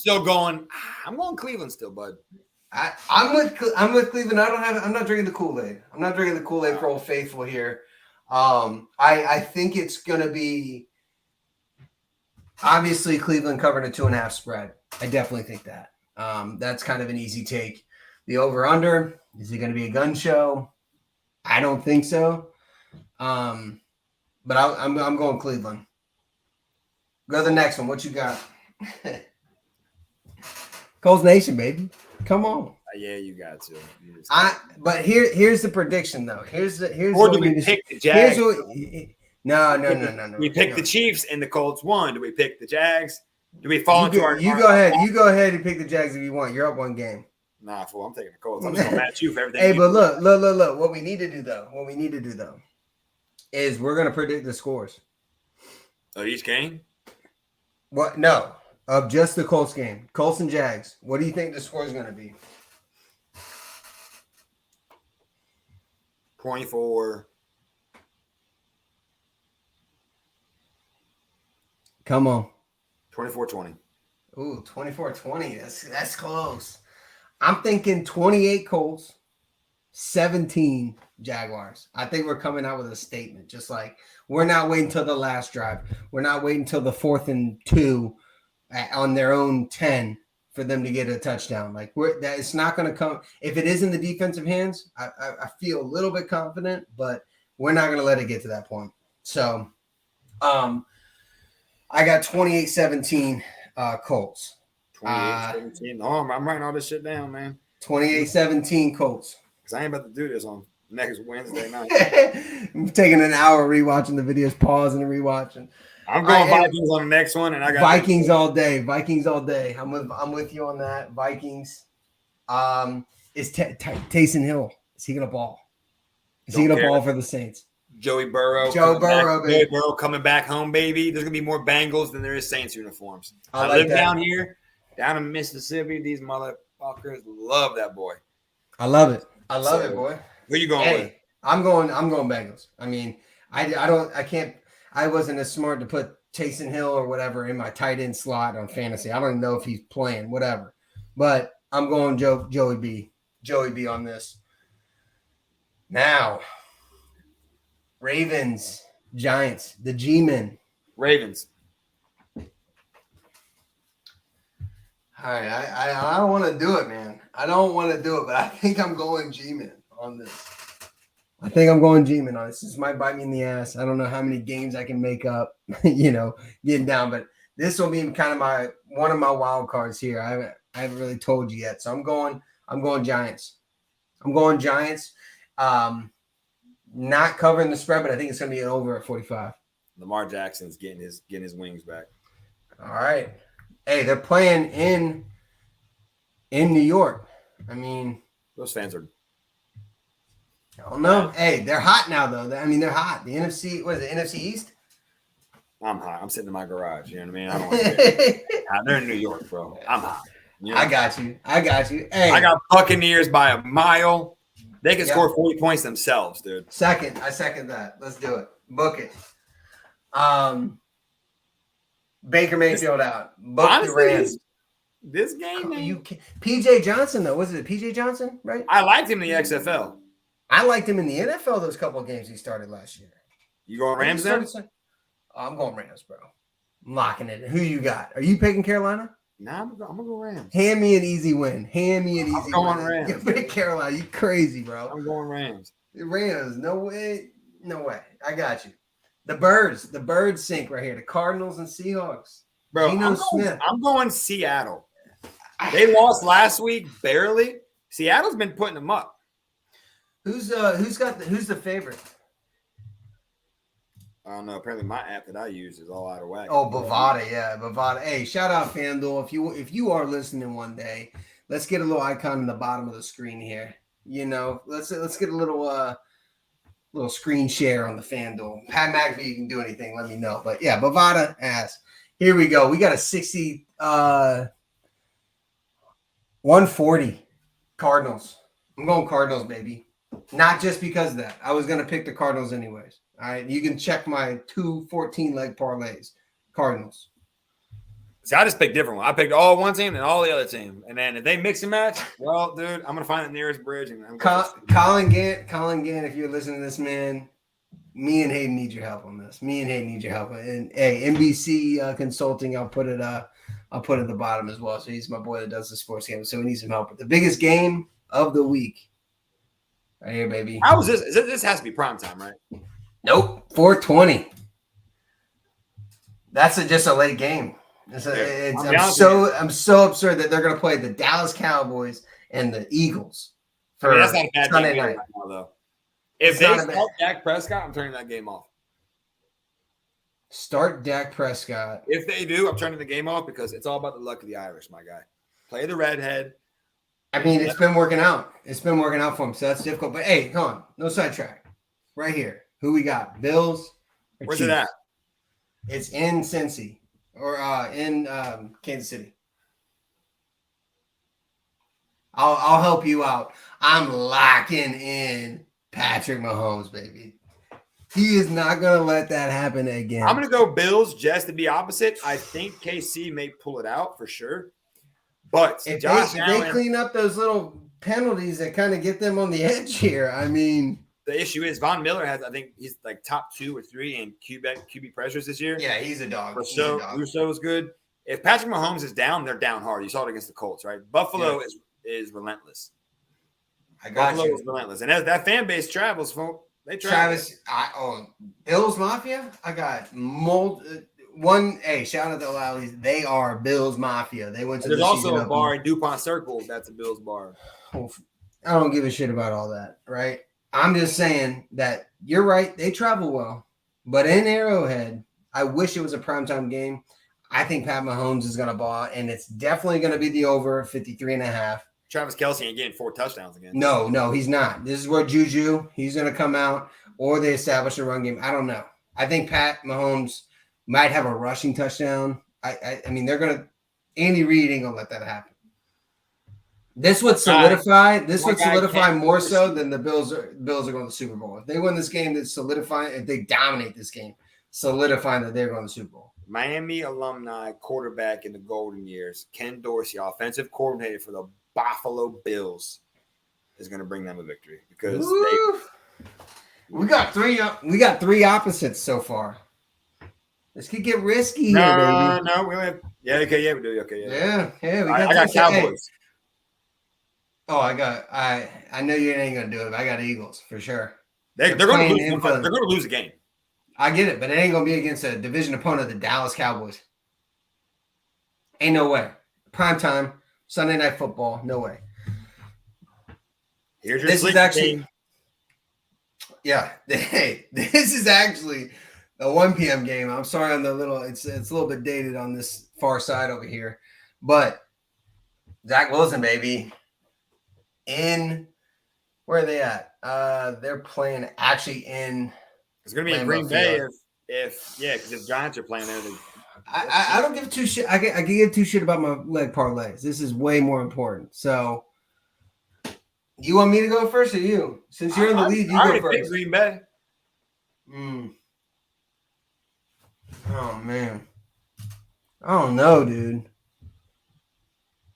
going Cleveland still, bud. I'm with Cleveland. I'm not drinking the Kool-Aid. I'm not drinking the Kool-Aid for Old Faithful here. I think it's gonna be obviously Cleveland covering a 2.5 spread. I definitely think that. That's kind of an easy take. The over/under, is it going to be a gun show? I don't think so. But I'm going Cleveland. Go to the next one. What you got? Colts Nation, baby. Come on. Yeah, you got to. But here's the prediction though. Here's or do we pick the Jags? No. We pick the Chiefs and the Colts won. Do we pick the Jags? Do we fall into our? You go ahead. You go ahead and pick the Jags if you want. You're up one game. Nah, fool. I'm taking the Colts. I'm just gonna match you for everything. Hey, but look. What we need to do though is we're gonna predict the scores. Of each game? What? No, of just the Colts game. Colts and Jags. What do you think the score is gonna be? 24. Come on. 24-20. Ooh, 24-20. That's close. I'm thinking 28 Colts, 17 Jaguars. I think we're coming out with a statement. Just like we're not waiting till the last drive. We're not waiting till the 4th and 2 on their own 10 for them to get a touchdown. Like it's not going to come. If it is in the defensive hands, I feel a little bit confident, but we're not going to let it get to that point. So, I got 28-17 Colts. 28-17. Oh, I'm writing all this shit down, man. 28-17 Colts. Because I ain't about to do this on next Wednesday night. I'm taking an hour rewatching the videos, pausing and rewatching. I'm going Vikings on the next one, and I got Vikings all day. Vikings all day. I'm with you on that. Vikings. Is Taysom Hill? Is he gonna ball? Is he gonna ball for the Saints? Joey Burrow. Joe Burrow, baby. Joey Burrow coming back home, baby. There's gonna be more Bengals than there is Saints uniforms. I like live that. down here, down in Mississippi. These motherfuckers love that boy. I love it. I love it, boy. Who you going with? I'm going Bengals. I mean, I wasn't as smart to put Taysom Hill or whatever in my tight end slot on fantasy. I don't even know if he's playing, whatever. But I'm going Joey B. Joey B on this. Now, Ravens, Giants, the G-Men. Ravens. All right, I don't want to do it, man. I don't want to do it, but I think I'm going G-Men on this. I think I'm going G-Man on this. This might bite me in the ass. I don't know how many games I can make up, getting down, but this will be kind of one of my wild cards here. I haven't really told you yet, so I'm going Giants. I'm going Giants. Not covering the spread, but I think it's going to be an over at 45. Lamar Jackson's getting his wings back. All right. Hey, they're playing in New York. I mean, those fans are. I don't know. Hey, they're hot now, though. I mean, they're hot. The NFC, what is it, NFC East? I'm hot. I'm sitting in my garage. You know what I mean? I don't want to they're in New York, bro. I'm hot. You know? I got you. Hey, I got Buccaneers by a mile. They can score 40 points themselves, dude. I second that. Let's do it. Book it. Baker Mayfield out. Book the Rams. This game, PJ Johnson, though. Was it PJ Johnson, right? I liked him in the XFL. I liked him in the NFL those couple of games he started last year. You going Rams then? I'm going Rams, bro. I'm locking it. Who you got? Are you picking Carolina? Nah, I'm going to go Rams. Hand me an easy win. I'm going Rams. You pick Carolina. You crazy, bro. I'm going Rams. Rams. No way. I got you. The birds sink right here. The Cardinals and Seahawks. Bro, I'm going Seattle. They lost last week barely. Seattle's been putting them up. Who's the favorite? I don't know. Apparently, my app that I use is all out of whack. Oh, Bovada, yeah, Bovada. Hey, shout out FanDuel. If you are listening one day, let's get a little icon in the bottom of the screen here. You know, let's get a little screen share on the FanDuel. Pat McAfee, you can do anything. Let me know. But yeah, Bovada asks. Here we go. We got a 140 Cardinals. I'm going Cardinals, baby. Not just because of that. I was going to pick the Cardinals anyways. All right. You can check my 2 14-leg parlays. Cardinals. See, I just picked different one. I picked all one team and all the other team. And then if they mix and match, well, dude, I'm going to find the nearest bridge. And Colin Gant, if you're listening to this, man, me and Hayden need your help on this. And hey, NBC Consulting, I'll put it at the bottom as well. So he's my boy that does the sports game. So we need some help with the biggest game of the week. Right here, baby. How was this? This has to be prime time, right? Nope. 420. That's just a late game. I'm so absurd that they're going to play the Dallas Cowboys and the Eagles for that's not a bad Sunday game night. right now, though. If they start Dak Prescott, I'm turning that game off. Start Dak Prescott. If they do, I'm turning the game off because it's all about the luck of the Irish, my guy. Play the redhead. I mean, it's been working out. It's been working out for him, so that's difficult. But hey, come on, no sidetrack. Right here, who we got? Bills. Where's Chiefs? it at? It's in Cincy or in Kansas City. I'll help you out. I'm locking in Patrick Mahomes, baby. He is not going to let that happen again. I'm going to go Bills just to be opposite. I think KC may pull it out for sure. But if Josh they clean up those little penalties that kind of get them on the edge here, I mean. The issue is Von Miller has, I think he's like top 2 or 3 in QB pressures this year. Yeah, he's a dog. Russo is good. If Patrick Mahomes is down, they're down hard. You saw it against the Colts, right? Buffalo is relentless. Buffalo is relentless. And as that fan base travels, they travel. Bills Mafia? I got one. Hey, shout out to Lowry's. They are Bills Mafia. They went to There's also a bar in DuPont Circle that's a Bills bar. I don't give a shit about all that, right? I'm just saying that you're right. They travel well. But in Arrowhead, I wish it was a primetime game. I think Pat Mahomes is going to ball, and it's definitely going to be the over 53.5. Travis Kelce ain't getting 4 touchdowns again. No, he's not. This is where Juju, he's going to come out, or they establish a run game. I don't know. I think Pat Mahomes might have a rushing touchdown. I mean, they're going to – Andy Reid ain't going to let that happen. This would solidify. This would solidify more so than the Bills are going to the Super Bowl. If they win this game, that solidify. If they dominate this game, solidifying that they're going to the Super Bowl. Miami alumni quarterback in the golden years, Ken Dorsey, offensive coordinator for the Buffalo Bills, is going to bring them a victory because we got three opposites so far. This could get risky here, baby. No, we have. Yeah, okay, we do. Okay, yeah. I got Cowboys. I know you ain't gonna do it, but I got Eagles for sure. They're going to lose. They're going to lose a game. I get it, but it ain't gonna be against a division opponent, the Dallas Cowboys. Ain't no way. Prime time, Sunday Night Football, no way. Here's your sleep team. Yeah, hey, this is actually a 1 p.m. game. I'm sorry on the little. It's a little bit dated on this far side over here, but Zach Wilson, baby. Where are they at? They're playing actually in. It's going to be in Green Bay because if Giants are playing there. I don't give two shit. I can give two shit about my leg parlays. This is way more important. So, you want me to go first or you? Since you're in the lead, you go first. Green Bay. Oh man, I don't know, dude.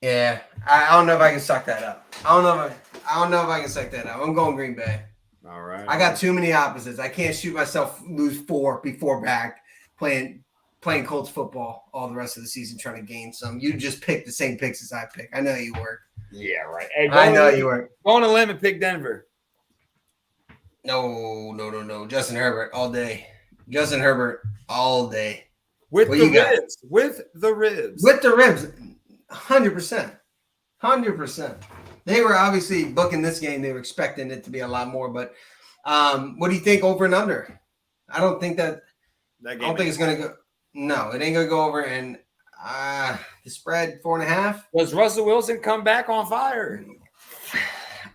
Yeah, I don't know if I can suck that up. I don't know if I can suck that up. I'm going Green Bay. All right. I got too many opposites. I can't shoot myself lose 4 before back playing Colts football all the rest of the season trying to gain some. You just pick the same picks as I pick. I know you work. Yeah, right. Hey, I know you work. Go on a limb and pick Denver. No. Justin Herbert all day. Justin Herbert all day. With the ribs. With the ribs. With the ribs. 100%. 100%. They were obviously booking this game. They were expecting it to be a lot more. But what do you think over and under? I don't think that – I don't think it's going to go – no, it ain't going to go over. And the spread 4.5. Does Russell Wilson come back on fire?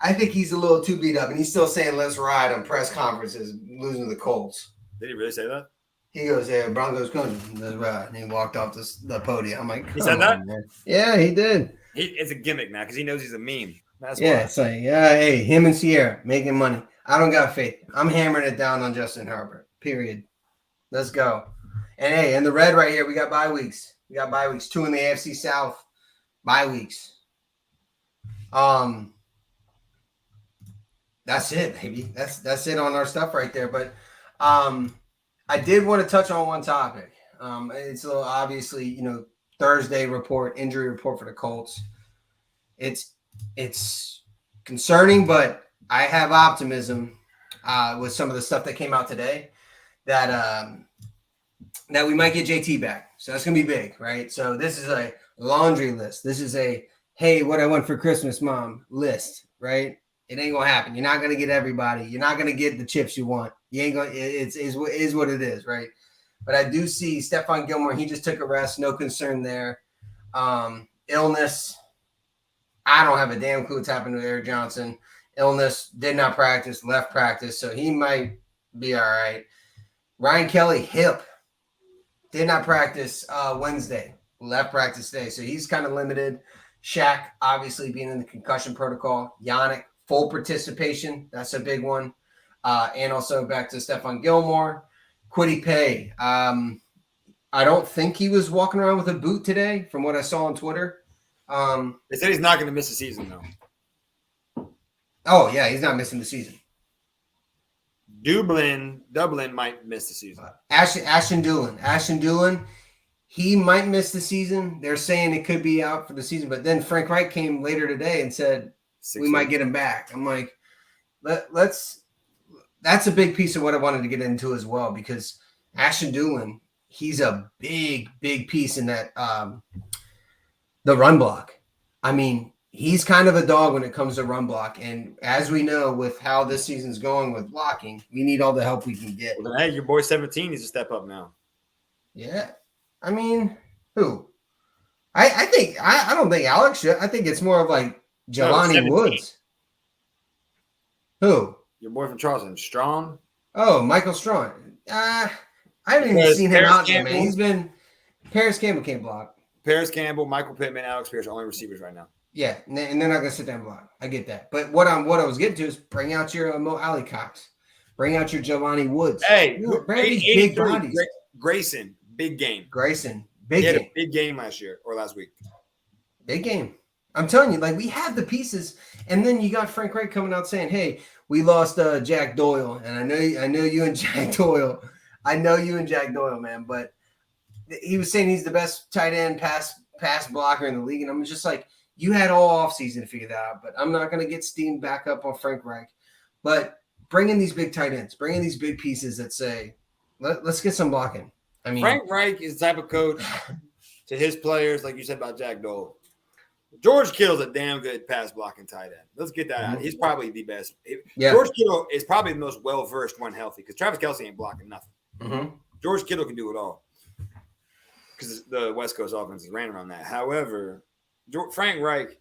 I think he's a little too beat up. And he's still saying let's ride on press conferences losing to the Colts. Did he really say that? He goes, "Yeah, Broncos country." That's right. And he walked off the podium. I'm like, he said that? Man. Yeah, he did. It's a gimmick now because he knows he's a meme. That's yeah, why. it's like, hey, him and Sierra making money. I don't got faith. I'm hammering it down on Justin Herbert. Period. Let's go. And hey, in the red right here, we got bye weeks. We got bye weeks. 2 in the AFC South. Bye weeks. That's it, baby. That's it on our stuff right there. But I did want to touch on one topic. It's a little obviously, Thursday injury report for the Colts. It's concerning, but I have optimism with some of the stuff that came out today that we might get JT back. So that's gonna be big, right? So this is a laundry list. This is a hey, what I want for Christmas, Mom list, right? It ain't gonna happen. You're not gonna get everybody. You're not gonna get the chips you want. You ain't gonna. It is what it is, right? But I do see Stephon Gilmore. He just took a rest. No concern there. Illness. I don't have a damn clue what's happened to Eric Johnson. Illness. Did not practice. Left practice. So he might be all right. Ryan Kelly hip. Did not practice Wednesday. Left practice today. So he's kind of limited. Shaq obviously being in the concussion protocol. Yannick. Full participation. That's a big one. And also back to Stephon Gilmore. Kwity Paye. I don't think he was walking around with a boot today from what I saw on Twitter. They said he's not going to miss the season, though. Oh, yeah, he's not missing the season. Dublin might miss the season. Ashton Dulin, he might miss the season. They're saying it could be out for the season. But then Frank Reich came later today and said, we might get him back. I'm like, let's. That's a big piece of what I wanted to get into as well, because Ashton Dulin, he's a big piece in that the run block. I mean, he's kind of a dog when it comes to run block, and as we know, with how this season's going with blocking, we need all the help we can get. Well, hey, your boy 17 needs to step up now. Yeah, I mean, who? I think I don't think Alex should. I think it's more of like Jelani Woods. Who? Your boy from Charleston, Strong. Oh, Michael Strong. I haven't even seen him out there, man. He's been Paris Campbell can't block. Paris Campbell, Michael Pittman, Alex Pierce are only receivers right now. Yeah, and they're not going to sit there and block. I get that. But what I was getting to is bring out your Mo Alley Cox. Bring out your Jelani Woods. Hey, bring these big bodies. Grayson, big game. Big game. A big game last week. Big game. I'm telling you, like, we have the pieces, and then you got Frank Reich coming out saying, "Hey, we lost Jack Doyle," and I know you and Jack Doyle. I know you and Jack Doyle, man. But he was saying he's the best tight end pass blocker in the league, and I'm just like, you had all offseason to figure that out. But I'm not going to get steamed back up on Frank Reich. But bring in these big tight ends, bring in these big pieces that say, let's get some blocking. I mean, Frank Reich is the type of coach to his players, like you said about Jack Doyle. George Kittle's a damn good pass blocking tight end. Let's get that out. He's probably the best. Yeah. George Kittle is probably the most well-versed when healthy, because Travis Kelce ain't blocking nothing. Mm-hmm. George Kittle can do it all because the West Coast offense is ran around that. However, Frank Reich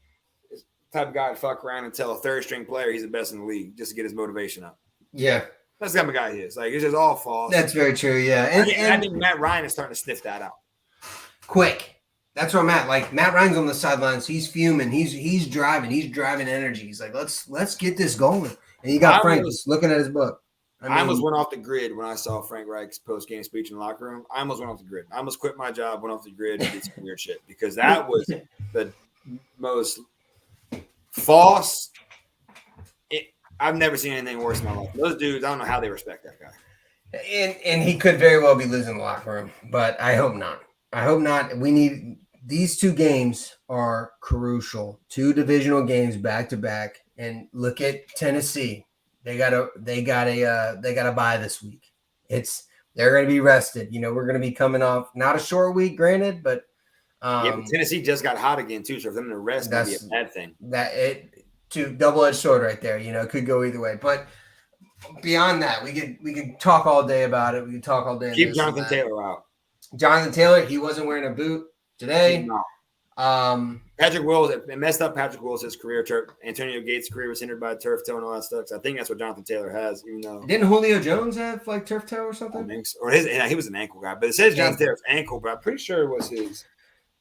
is the type of guy to fuck around and tell a third-string player he's the best in the league just to get his motivation up. Yeah. That's the type of guy he is. Like, it's just all false. That's very true, yeah. And I think Matt Ryan is starting to sniff that out. Quick. That's where I'm at. Like, Matt Ryan's on the sidelines. He's fuming. He's driving. He's driving energy. He's like, let's get this going. And you got Frank looking at his book. I almost went off the grid when I saw Frank Reich's post-game speech in the locker room. I almost went off the grid. I almost quit my job, went off the grid, and did some weird shit, because that was the most false. I've never seen anything worse in my life. Those dudes, I don't know how they respect that guy. And he could very well be losing the locker room, but I hope not. I hope not. We need these 2 games are crucial. 2 divisional games back to back, and look at Tennessee. They got a bye this week. It's They're going to be rested. We're going to be coming off not a short week, granted, but but Tennessee just got hot again too. So for them to rest might be a bad thing. Double-edged sword right there. It could go either way. But beyond that, we could talk all day about it. We could talk all day. Keep Jonathan Taylor out. Jonathan Taylor, he wasn't wearing a boot today. Patrick Wills, it messed up Patrick Wills' career. Antonio Gates' career was hindered by turf toe and all that stuff. So I think that's what Jonathan Taylor has, even though didn't Julio Jones have like turf toe or something? I think so. Or he was an ankle guy, but it says Jonathan Taylor's ankle, but I'm pretty sure it was his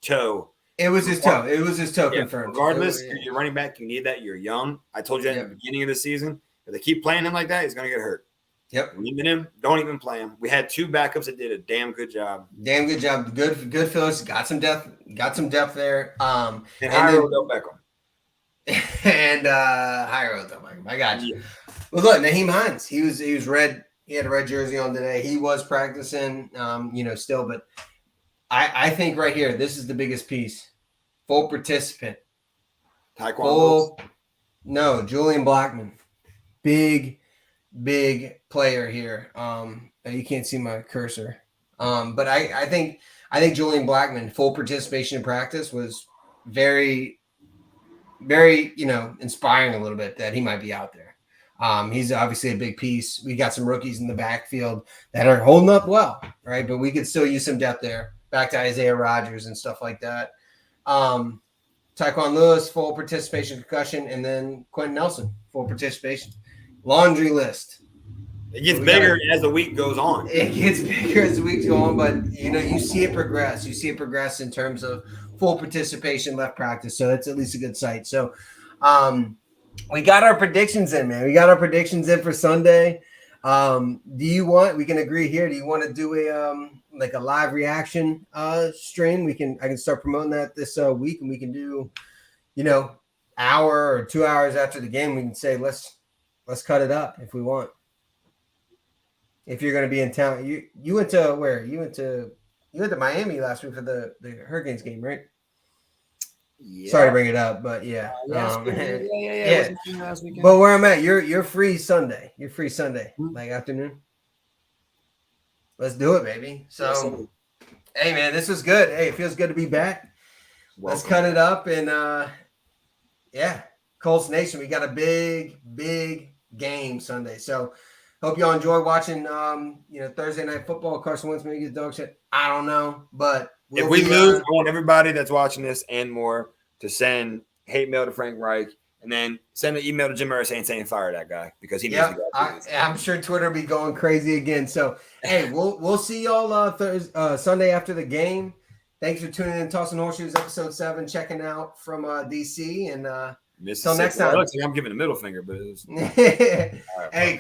toe. It was his toe. It was his toe confirmed. Regardless, you're running back, you need that. You're young. I told you that at the beginning of the season. If they keep playing him like that, he's going to get hurt. Yep. Leaving him, don't even play him. We had 2 backups that did a damn good job. Good Phillips. Got some depth there. And hire Odell Beckham. And hire Odell Beckham. I got you. Yeah. Well, look, Nyheim Hines. He was red. He had a red jersey on today. He was practicing, still. But I think right here, this is the biggest piece. Full participant. Taekwondo. No, Julian Blackmon. Big player here. You can't see my cursor. But I think Julian Blackmon, full participation in practice was very, very, inspiring a little bit that he might be out there. He's obviously a big piece. We got some rookies in the backfield that are holding up well, right? But we could still use some depth there. Back to Isaiah Rodgers and stuff like that. Tyquan Lewis, full participation concussion, and then Quentin Nelson, full participation. Laundry list. It gets bigger as the week goes on. It gets bigger as the weeks go on, but you see it progress. You see it progress in terms of full participation, left practice. So that's at least a good sight. So we got our predictions in, man. We got our predictions in for Sunday. We can agree here. Do you want to do a live reaction stream? I can start promoting that this week, and we can do, hour or 2 hours after the game. We can say let's cut it up if we want. If you're going to be in town, you went to where? You went to Miami last week for the Hurricanes game, right? Yeah. Sorry to bring it up, but yeah. Yeah. But where I'm at, you're free Sunday. You're free Sunday, like afternoon. Let's do it, baby. So, hey, man, this was good. Hey, it feels good to be back. Welcome. Let's cut it up and Colts Nation. We got a big game Sunday. So, hope y'all enjoy watching. Thursday night football. Carson Wentz maybe gets dog shit. I don't know, but if we lose, I want everybody that's watching this and more to send hate mail to Frank Reich and then send an email to Jim Irsay saying fire that guy because he needs to go. I'm sure Twitter will be going crazy again. So hey, we'll see y'all Sunday after the game. Thanks for tuning in. Tossing Horseshoes, episode 7, checking out from DC and until next time. It looks like I'm giving a middle finger, but it was... Hey.